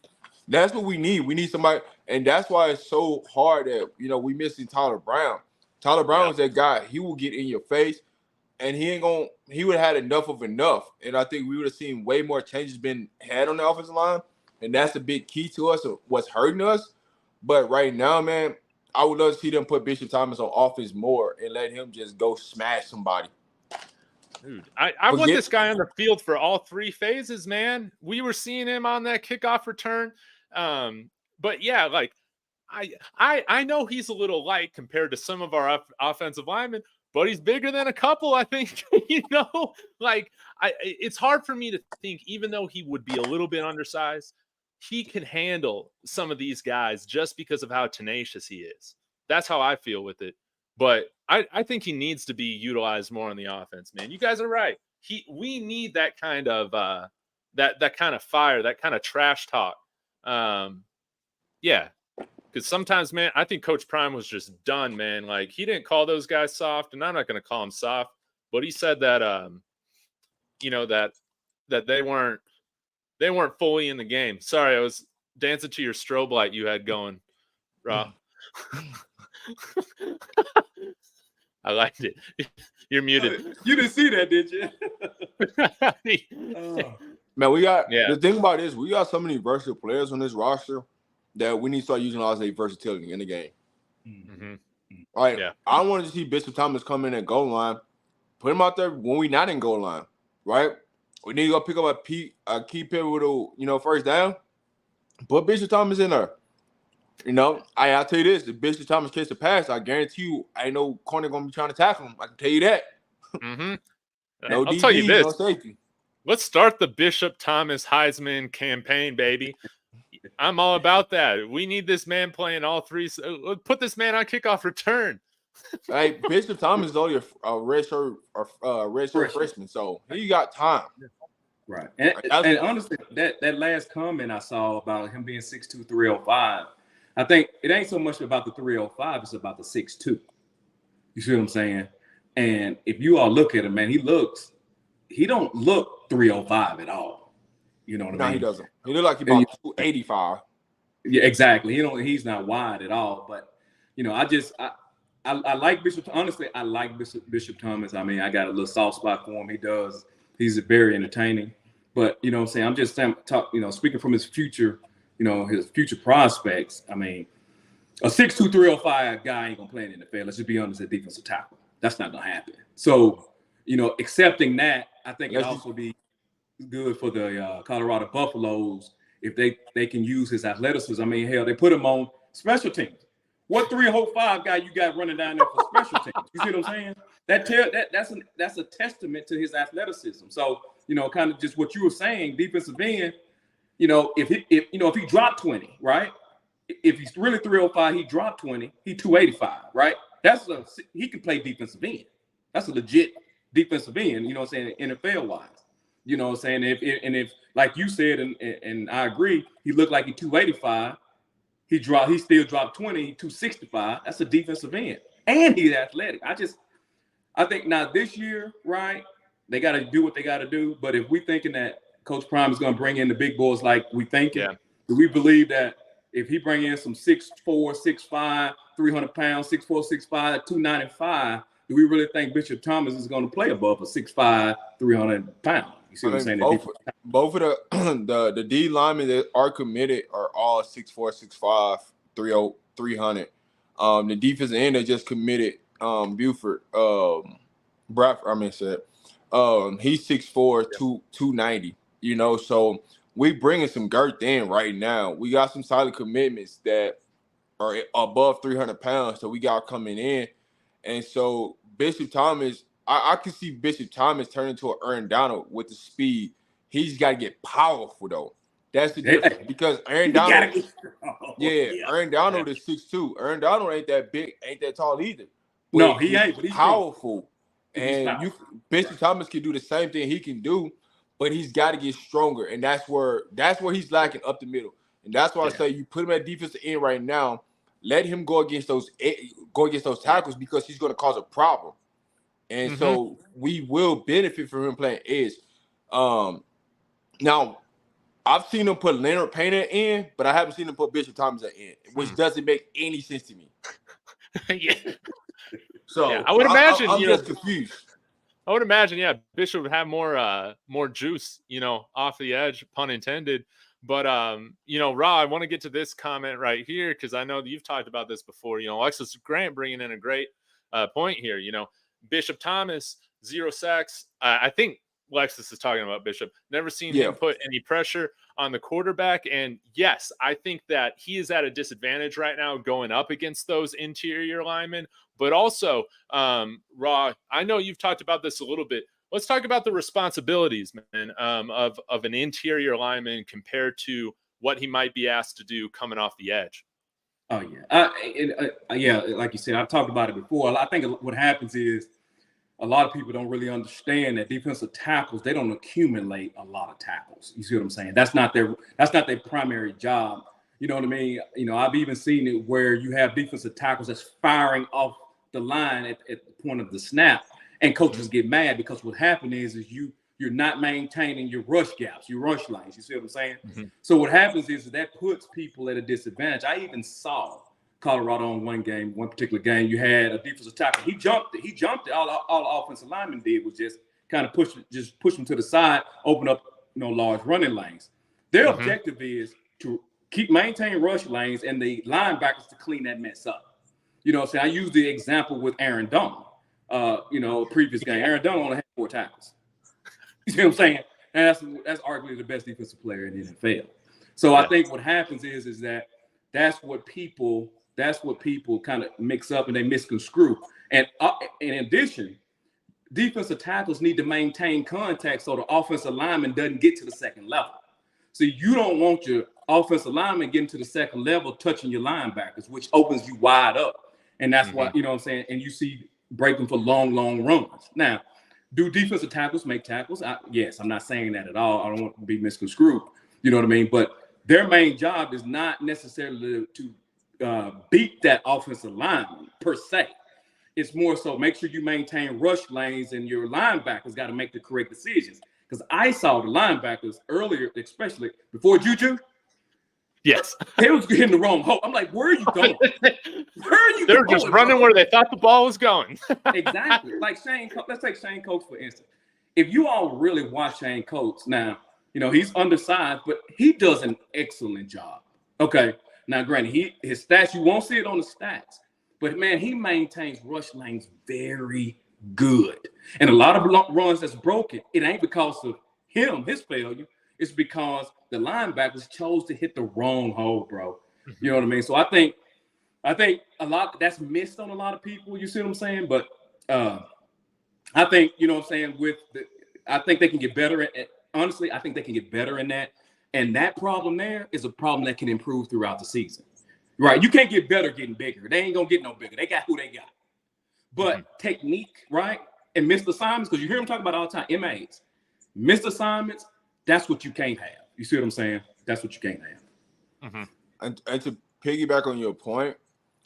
That's what we need. We need somebody, and that's why it's so hard that we missing Tyler Brown. Tyler Brown is that guy. He will get in your face, and he would have had enough of enough. And I think we would have seen way more changes been had on the offensive line, and that's a big key to us of what's hurting us. But right now, man, I would love to see them put Bishop Thomas on offense more and let him just go smash somebody. Dude, I want this guy on the field for all three phases, man. We were seeing him on that kickoff return. But yeah, like I know he's a little light compared to some of our offensive linemen, but he's bigger than a couple, I think. It's hard for me to think, even though he would be a little bit undersized, he can handle some of these guys just because of how tenacious he is. That's how I feel with it. But I think he needs to be utilized more on the offense, man. You guys are right. We need that kind of that kind of fire, that kind of trash talk. Because sometimes, man, I think Coach Prime was just done, man. Like, he didn't call those guys soft, and I'm not going to call them soft, but he said that that they weren't fully in the game. Sorry, I was dancing to your strobe light you had going, Rob. I liked it. You're muted. You didn't see that, did you? Man, we got the thing about this. We got so many versatile players on this roster that we need to start using all their versatility in the game. All right. Yeah. I wanted to see Bishop Thomas come in at goal line, put him out there when we're not in goal line, right? We need to go pick up a key pivotal, first down. Put Bishop Thomas in there. I'll tell you this: if Bishop Thomas catches a pass, I guarantee you, ain't no corner gonna be trying to tackle him. I can tell you that. No I'll DB, tell you this: no safety. Let's start the Bishop Thomas Heisman campaign, baby. I'm all about that. We need this man playing all three. Let's put this man on kickoff return. Hey, Bishop Thomas is only a redshirt freshman, so he got time. Right, and honestly, that last comment I saw about him being 6'2", 305. I think it ain't so much about the 305, it's about the 6'2". You see what I'm saying? And if you all look at him, man, he don't look 305 at all. You know what I mean? No, he doesn't. He look like he's about 285. Yeah, exactly. He's not wide at all. But I like Bishop. Honestly, I like Bishop Thomas. I mean, I got a little soft spot for him. He's very entertaining. But you know what I'm saying? I'm just saying, speaking from his future, his future prospects. I mean, a 6'2", 305 guy ain't gonna play in the NFL. Let's just be honest, at defensive tackle. That's not gonna happen. So, accepting that, I think it also be good for the Colorado Buffaloes if they can use his athleticism. I mean, hell, they put him on special teams. What 305 guy you got running down there for special teams? You see what I'm saying? That's a testament to his athleticism. So, kind of just what you were saying, defensive end. If he dropped 20, right, if he's really 305, he dropped 20, he 285, right? He can play defensive end. That's a legit defensive end, you know what I'm saying, NFL wise. You know what I'm saying? If like you said, and I agree, he looked like he 285, he still dropped 20, he 265. That's a defensive end. And he's athletic. I think now this year, right, they got to do what they got to do. But if we thinking that Coach Prime is going to bring in the big boys like we thinking, do we believe that if he bring in some 6'4", 6'5", 300 pounds, 6'4", 6'5", 295, do we really think Bishop Thomas is going to play above a 6'5", 300 pounds? You see what I'm saying? Both of the D linemen that are committed are all 6'4", 6'5", 300. The defensive end that just committed, Buford, Bradford, he's 6'4", 290. You know, so we bringing some girth in right now. We got some solid commitments that are above 300 pounds, so we got coming in. And so Bishop Thomas, I can see Bishop Thomas turn into an Aaron Donald with the speed. He's got to get powerful, though. That's the difference. Because Aaron Donald, Aaron Donald is 6'2". Aaron Donald ain't that big, ain't that tall either. But no, he ain't, but he's powerful. And powerful. Bishop Thomas can do the same thing he can do, but he's got to get stronger. And that's where he's lacking up the middle. And that's why I say you put him at defensive end right now, let him go against those tackles because he's going to cause a problem. And so we will benefit from him playing edge. Now, I've seen him put Leonard Payne at end, but I haven't seen him put Bishop Thomas at end, which doesn't make any sense to me. So I would imagine I'm just confused. I would imagine, Bishop would have more juice, off the edge, pun intended. But Ra, I want to get to this comment right here because I know that you've talked about this before. Alexis Grant bringing in a great point here. Bishop Thomas, 0 sacks. I think Lexus is talking about Bishop. Never seen him put any pressure on the quarterback. And yes, I think that he is at a disadvantage right now going up against those interior linemen. But also, Ra, I know you've talked about this a little bit. Let's talk about the responsibilities, man, of an interior lineman compared to what he might be asked to do coming off the edge. Oh, yeah. Like you said, I've talked about it before. I think what happens is a lot of people don't really understand that defensive tackles, they don't accumulate a lot of tackles. You see what I'm saying? That's not their primary job. You know what I mean? I've even seen it where you have defensive tackles that's firing off the line at the point of the snap, and coaches get mad because what happened is you're not maintaining your rush gaps, your rush lanes. You see what I'm saying? So what happens is that puts people at a disadvantage. I even saw Colorado on one particular game. You had a defensive tackle. He jumped it. All the offensive linemen did was just kind of push them to the side, open up large running lanes. Their objective is to maintain rush lanes and the linebackers to clean that mess up. So I use the example with Aaron Donald. Previous game, Aaron Donald only had 4 tackles. You see what I'm saying? And that's arguably the best defensive player in the NFL. So I think what happens is that that's what people kind of mix up and they misconstrue. And in addition, defensive tackles need to maintain contact so the offensive lineman doesn't get to the second level. So you don't want your offensive lineman getting to the second level, touching your linebackers, which opens you wide up. And that's why, you know what I'm saying? And you see breaking for long runs. Now, do defensive tackles make tackles? Yes, I'm not saying that at all. I don't want to be misconstrued. You know what I mean? But their main job is not necessarily to beat that offensive lineman per se. It's more so make sure you maintain rush lanes and your linebackers got to make the correct decisions. Because I saw the linebackers earlier, especially before Juju. Yes. They was hitting the wrong hole. I'm like, where are you going? They were just running where they thought the ball was going. Exactly. Like let's take Shane Coates, for instance. If you all really watch Shane Coates, now, he's undersized, but he does an excellent job. Okay. Now, granted, his stats, you won't see it on the stats, but man, he maintains rush lanes very good. And a lot of runs that's broken, it ain't because of his failure. It's because the linebackers chose to hit the wrong hole, bro. You know what I mean? So I think a lot that's missed on a lot of people. You see what I'm saying? But I think, you know what I'm saying, I think they can get better at honestly, I think they can get better in that. And that problem there is a problem that can improve throughout the season. Right. You can't get better getting bigger. They ain't gonna get no bigger. They got who they got. But technique, right? And missed assignments, because you hear them talk about all the time, MAs. Missed assignments, that's what you can't have. You see what I'm saying? That's what you can't have. And to piggyback on your point,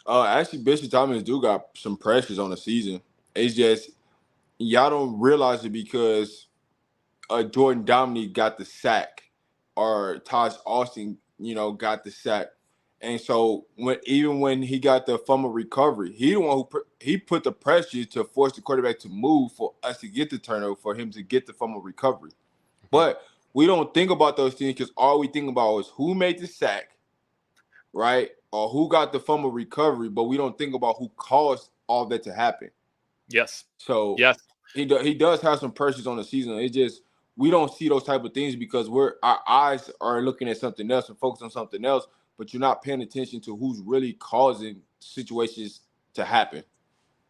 actually Bishop Thomas do got some pressures on the season. It's just y'all don't realize it because Jordan Dominique got the sack, or Taj Austin, got the sack. And so when he got the fumble recovery, he the one he put the pressure to force the quarterback to move for us to get the turnover, for him to get the fumble recovery. But we don't think about those things because all we think about is who made the sack, right? Or who got the fumble recovery, but we don't think about who caused all that to happen. Yes. So yes, he does have some pressures on the season. It's just we don't see those type of things because our eyes are looking at something else and focused on something else, but you're not paying attention to who's really causing situations to happen.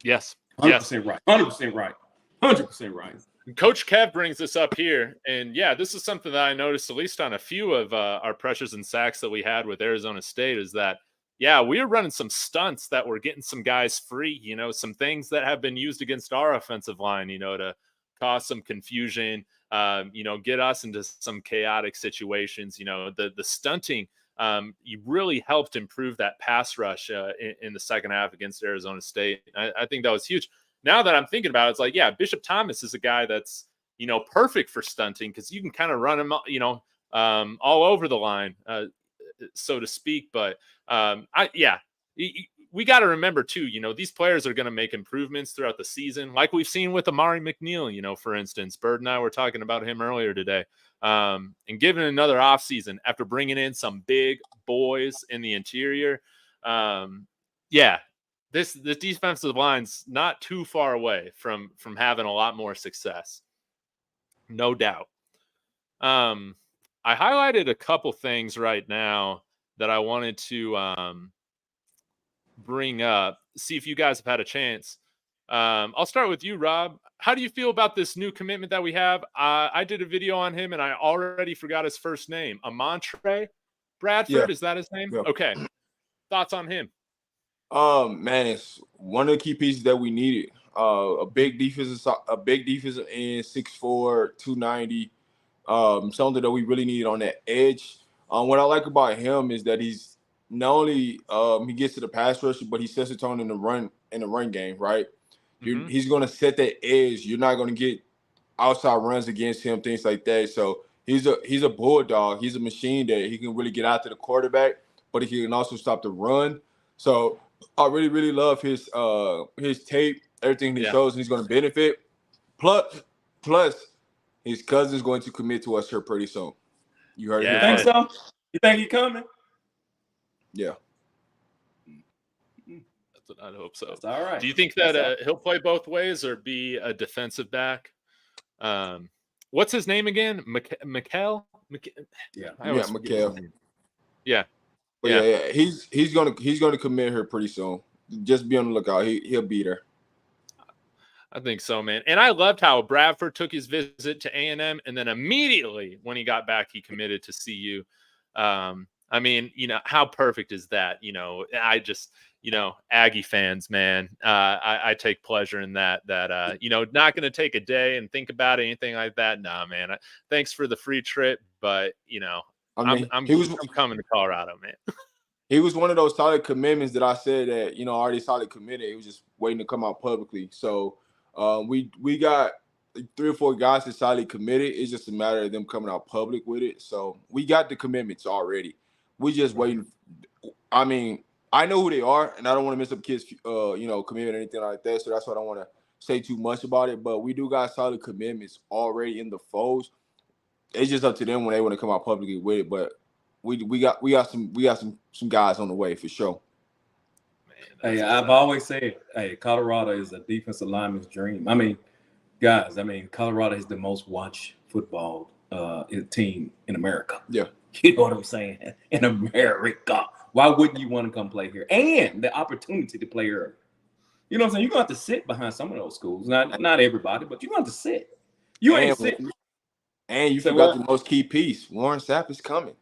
Yes. 100% right. 100% right. 100% right. Coach Kev brings this up here, and this is something that I noticed at least on a few of our pressures and sacks that we had with Arizona State, is that we were running some stunts that were getting some guys free, some things that have been used against our offensive line, to cause some confusion, get us into some chaotic situations. The stunting you really helped improve that pass rush in the second half against Arizona State. I think that was huge. Now that I'm thinking about it, it's like, Bishop Thomas is a guy that's, perfect for stunting because you can kind of run him, all over the line, so to speak. But we got to remember too, these players are going to make improvements throughout the season, like we've seen with Amari McNeil, for instance. Bird and I were talking about him earlier today. And given another offseason after bringing in some big boys in the interior, this defensive line's not too far away from having a lot more success, no doubt. I highlighted a couple things right now that I wanted to bring up, see if you guys have had a chance. I'll start with you, Rob. How do you feel about this new commitment that we have? I did a video on him and I already forgot his first name. Amontre Bradford, is that his name? Yeah. Okay. Thoughts on him? Man, it's one of the key pieces that we needed. A big defensive end, 6'4", 290. Something that we really need on that edge. What I like about him is that he's not only he gets to the pass rush, but he sets the tone in the run game, right? He's going to set that edge. You're not going to get outside runs against him, things like that. So he's a bulldog. He's a machine that he can really get out to the quarterback, but he can also stop the run. So I really, really love his tape, everything he shows, and he's going to benefit. Plus, his cousin's going to commit to us here pretty soon. You heard it here think first. so? You think he's coming? Yeah. That's what I'd hope so. That's all right. Do you think that he'll play both ways or be a defensive back? What's his name again? Mikkel? Yeah, Mikkel. Yeah. But yeah. He's gonna commit here pretty soon. Just be on the lookout. He'll be there. I think so, man. And I loved how Bradford took his visit to A&M, and then immediately when he got back, he committed to CU. I mean, how perfect is that? I just, Aggie fans, man, I take pleasure in that, not going to take a day and think about anything like that. Nah, man, thanks for the free trip. But, I'm coming to Colorado, man. He was one of those solid commitments that I said that, already solid committed. He was just waiting to come out publicly. So we got 3 or 4 guys that solidly committed. It's just a matter of them coming out public with it. So we got the commitments already. We just waiting. I mean, I know who they are, and I don't want to mess up kids, commitment or anything like that. So that's why I don't want to say too much about it. But we do got solid commitments already in the folds. It's just up to them when they want to come out publicly with it. But we got some guys on the way for sure. Man, I've always said, Colorado is a defensive lineman's dream. I mean, guys, Colorado is the most watched football team in America. Yeah. You know what I'm saying? In America. Why wouldn't you want to come play here? And the opportunity to play here. You know what I'm saying? You're going to have to sit behind some of those schools. Not everybody, but you're going to have to sit. You ain't sitting. And you forgot the most key piece. Warren Sapp is coming.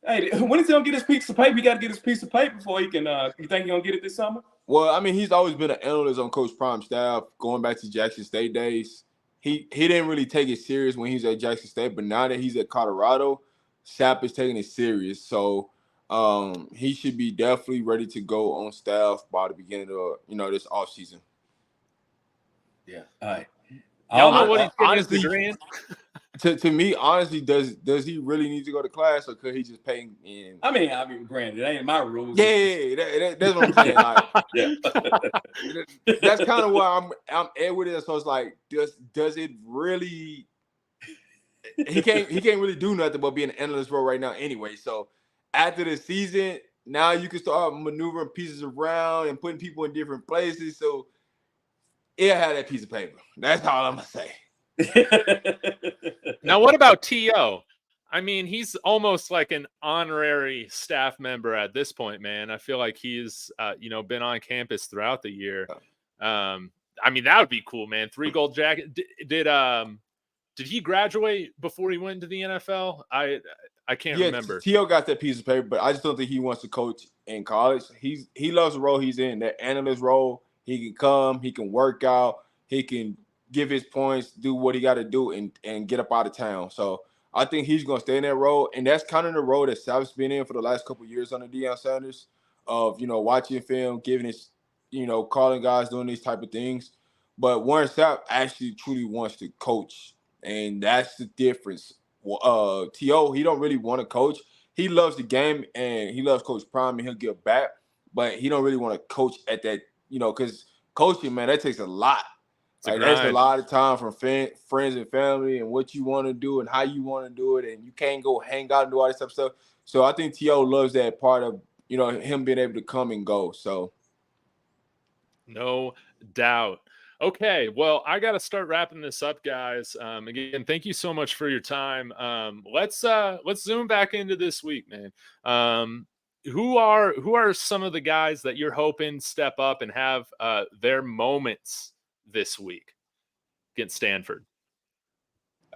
Hey, when is he gonna get his piece of paper? He got to get his piece of paper before he can. You think he's gonna get it this summer? Well, I mean, he's always been an analyst on Coach Prime's staff, going back to Jackson State days. He didn't really take it serious when he was at Jackson State, but now that he's at Colorado, Sapp is taking it serious. So he should be definitely ready to go on staff by the beginning of this offseason. Yeah. All right. Y'all know what he's getting his honestly, degree in? To me, honestly, does he really need to go to class, or could he just pay in? I mean, granted, it ain't my rules. Yeah, that's what I'm saying. Like, Yeah. that's kind of where I'm at with it. So it's like, does it really? He can't really do nothing but be an analyst role right now anyway. So after the season, now you can start maneuvering pieces around and putting people in different places. So it had that piece of paper. That's all I'm gonna say. Now, what about T.O.? I mean, he's almost like an honorary staff member at this point, man. I feel like he's, been on campus throughout the year. I mean, that would be cool, man. 3 gold jacket. Did he graduate before he went into the NFL? I can't remember. T.O. got that piece of paper, but I just don't think he wants to coach in college. He loves the role he's in, that analyst role. He can come, he can work out, he can give his points, do what he got to do, and get up out of town. So I think he's going to stay in that role. And that's kind of the role that Sal's been in for the last couple of years under Deion Sanders, of, watching film, giving his, calling guys, doing these type of things. But Warren Sapp actually truly wants to coach, and that's the difference. T.O., he don't really want to coach. He loves the game, and he loves Coach Prime, and he'll give back. But he don't really want to coach at that, because coaching, man, that takes a lot. That's a lot of time from friends and family, and what you want to do and how you want to do it, and you can't go hang out and do all this type of stuff. So I think T.O. loves that part of, him being able to come and go. So no doubt. Okay, well, I got to start wrapping this up, guys. Again, thank you so much for your time. Let's zoom back into this week, man. Who are some of the guys that you're hoping step up and have their moments this week against Stanford?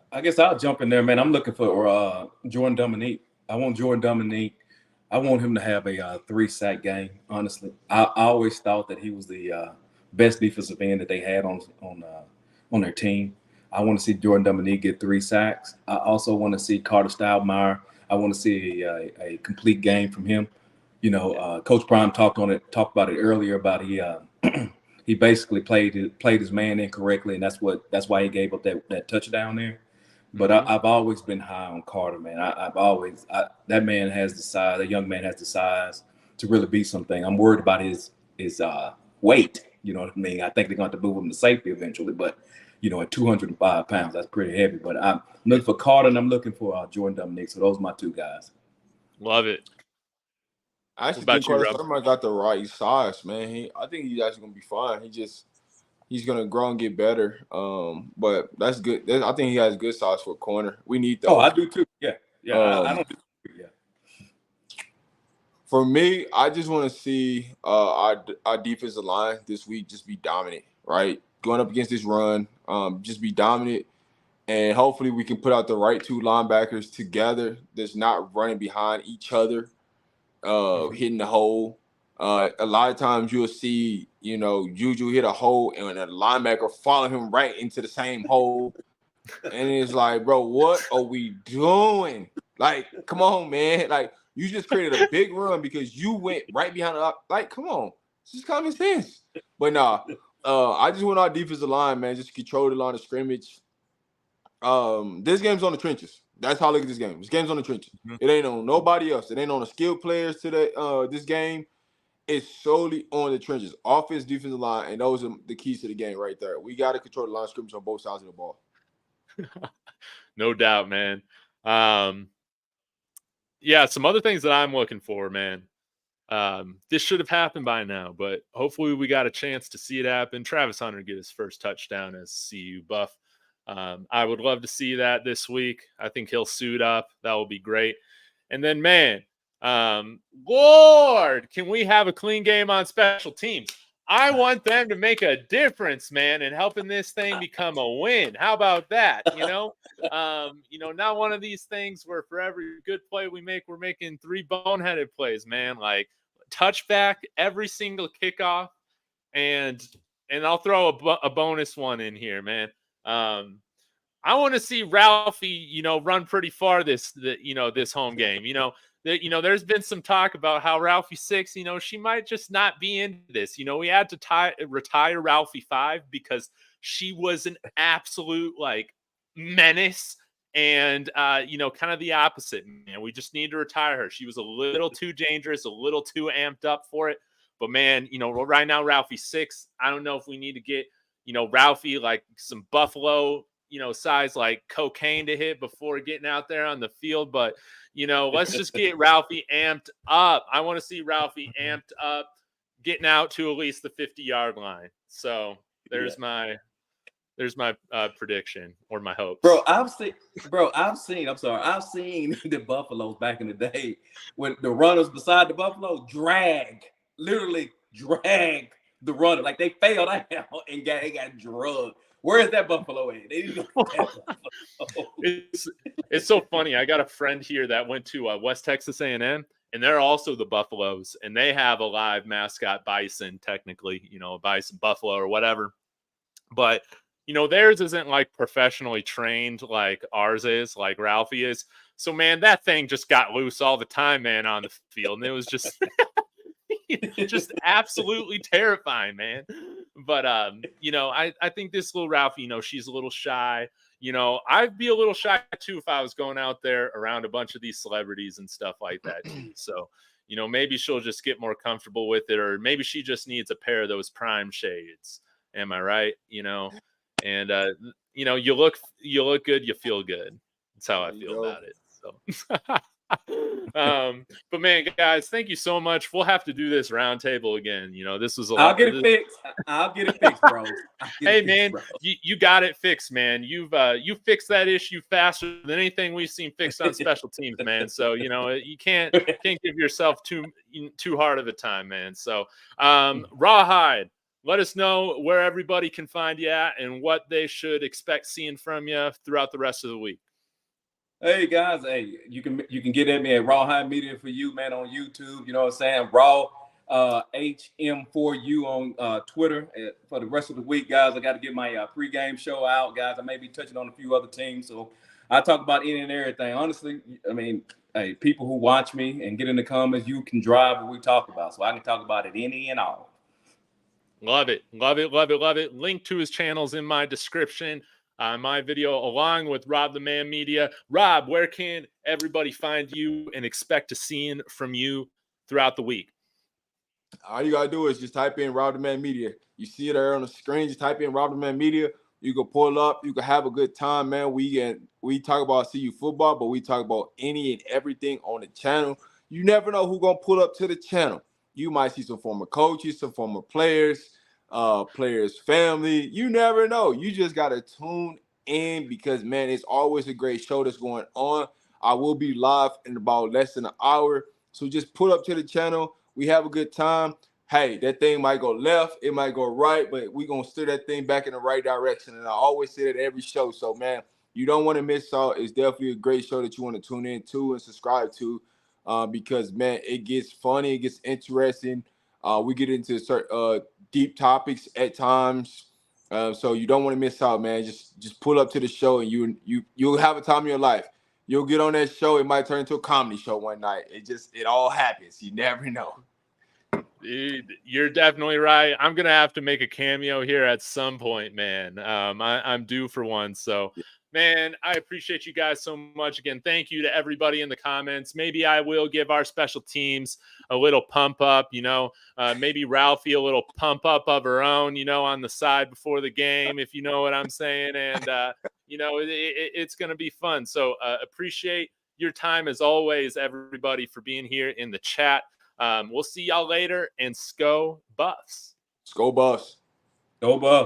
I guess I'll jump in there, man. I'm looking for Jordan Dominique. I want Jordan Dominique. I want him to have a 3-sack game. Honestly, I always thought that he was the best defensive end that they had on their team. I want to see Jordan Dominique get 3 sacks. I also want to see Carter Stoudemire. I want to see a complete game from him. Coach Prime talked about it earlier about he basically played his man incorrectly, and that's why he gave up that touchdown there. But I've always been high on Carter, man. That man has the size. That young man has the size to really be something. I'm worried about his weight. You know what I mean? I think they're going to have to move him to safety eventually. But at 205 pounds, that's pretty heavy. But I'm looking for Carter, and I'm looking for Jordan Dominique. So those are my 2 guys. Love it. I actually think Carter Stoudemire got the right size, man. I think he's actually going to be fine. He's going to grow and get better. But that's good. I think he has good size for a corner. We need that. Oh, I do too. Yeah. I don't disagree. Yeah. For me, I just want to see our defensive line this week just be dominant, right? Going up against this run, just be dominant. And hopefully we can put out the right 2 linebackers together that's not running behind each other, hitting the hole. A lot of times you'll see, Juju hit a hole and a linebacker follow him right into the same hole. And it's like, bro, what are we doing? Like, come on, man. Like, you just created a big run because you went right behind the – like, come on. It's just common sense. But nah, I just want our defensive line, man, just to control the line of scrimmage. This game's on the trenches. That's how I look at this game. This game's on the trenches. It ain't on nobody else. It ain't on the skilled players to this game. It's solely on the trenches. Offense, defensive line, and those are the keys to the game right there. We got to control the line of scrimmage on both sides of the ball. No doubt, man. Yeah, some other things that I'm looking for, man. This should have happened by now, but hopefully we got a chance to see it happen. Travis Hunter get his first touchdown as CU Buff. I would love to see that this week. I think he'll suit up. That will be great. And then, man, Lord, can we have a clean game on special teams? I want them to make a difference, man, and helping this thing become a win. How about that? Not one of these things where for every good play we make, we're making 3 boneheaded plays, man. Like touchback every single kickoff, and I'll throw a bonus one in here, man. I want to see Ralphie, run pretty far this home game. There's been some talk about how Ralphie 6, she might just not be into this. We had to retire Ralphie 5 because she was an absolute menace and kind of the opposite, man. We just need to retire her. She was a little too dangerous, a little too amped up for it. But man, right now Ralphie 6, I don't know if we need to get, Ralphie like some Buffalo size like cocaine to hit before getting out there on the field. But, let's just get Ralphie amped up. I want to see Ralphie amped up, getting out to at least the 50-yard line. So there's my prediction or my hopes. I've seen the Buffaloes back in the day when the runners beside the Buffalo literally drag the runner. Like they failed out and got drugged. Where is that Buffalo at? It's so funny. I got a friend here that went to West Texas A&M, and they're also the Buffaloes, and they have a live mascot bison, technically, a bison buffalo or whatever. But, theirs isn't like professionally trained like ours is, like Ralphie is. So, man, that thing just got loose all the time, man, on the field. And it was just just absolutely terrifying, man. But, I think this little Ralphie, she's a little shy. I'd be a little shy too if I was going out there around a bunch of these celebrities and stuff like that too. So, maybe she'll just get more comfortable with it, or maybe she just needs a pair of those prime shades. Am I right? And you look good, you feel good. That's how I feel about it. So but man, guys, thank you so much. We'll have to do this roundtable again. This was I'll get it fixed, bro. Hey, man, you got it fixed, man. You fixed that issue faster than anything we've seen fixed on special teams, man. So you can't give yourself too hard of a time, man. So Rawhide, let us know where everybody can find you at and what they should expect seeing from you throughout the rest of the week. Hey guys, you can get at me at Rawhide Media for You, man, on YouTube. You know what I'm saying? Raw HM4U on Twitter. For the rest of the week, guys, I got to get my pregame show out, guys. I may be touching on a few other teams, so I talk about any and everything. Honestly, I mean, hey, people who watch me and get in the comments, you can drive what we talk about, so I can talk about it any and all. Love it. Link to his channel's in my description. My video along with Rob the Man Media. Rob, where can everybody find you and expect to see from you throughout the week? All you gotta do is just type in Rob the Man Media. You see it there on the screen. Just type in Rob the Man Media. You can pull up. You can have a good time, man. We talk about CU football, but we talk about any and everything on the channel. You never know who's gonna pull up to the channel. You might see some former coaches, some former players, players' family. You never know. You just got to tune in because, man, it's always a great show that's going on. I will be live in about less than an hour. So just pull up to the channel. We have a good time. Hey, that thing might go left. It might go right, but we're going to steer that thing back in the right direction. And I always say that every show. So, man, you don't want to miss out. It's definitely a great show that you want to tune in to and subscribe to because, man, it gets funny. It gets interesting. We get into certain deep topics at times, so you don't want to miss out, man. Just pull up to the show and you'll have a time of your life. You'll get on that show. It might turn into a comedy show one night. It all happens. You never know. Dude, you're definitely right. I'm gonna have to make a cameo here at some point, man. I'm due for one. So, man, I appreciate you guys so much. Again, thank you to everybody in the comments. Maybe I will give our special teams a little pump up, maybe Ralphie a little pump up of her own, on the side before the game, if you know what I'm saying. And, it's going to be fun. So appreciate your time as always, everybody, for being here in the chat. We'll see y'all later, and Sko Buffs. Go Buffs. Go Buffs.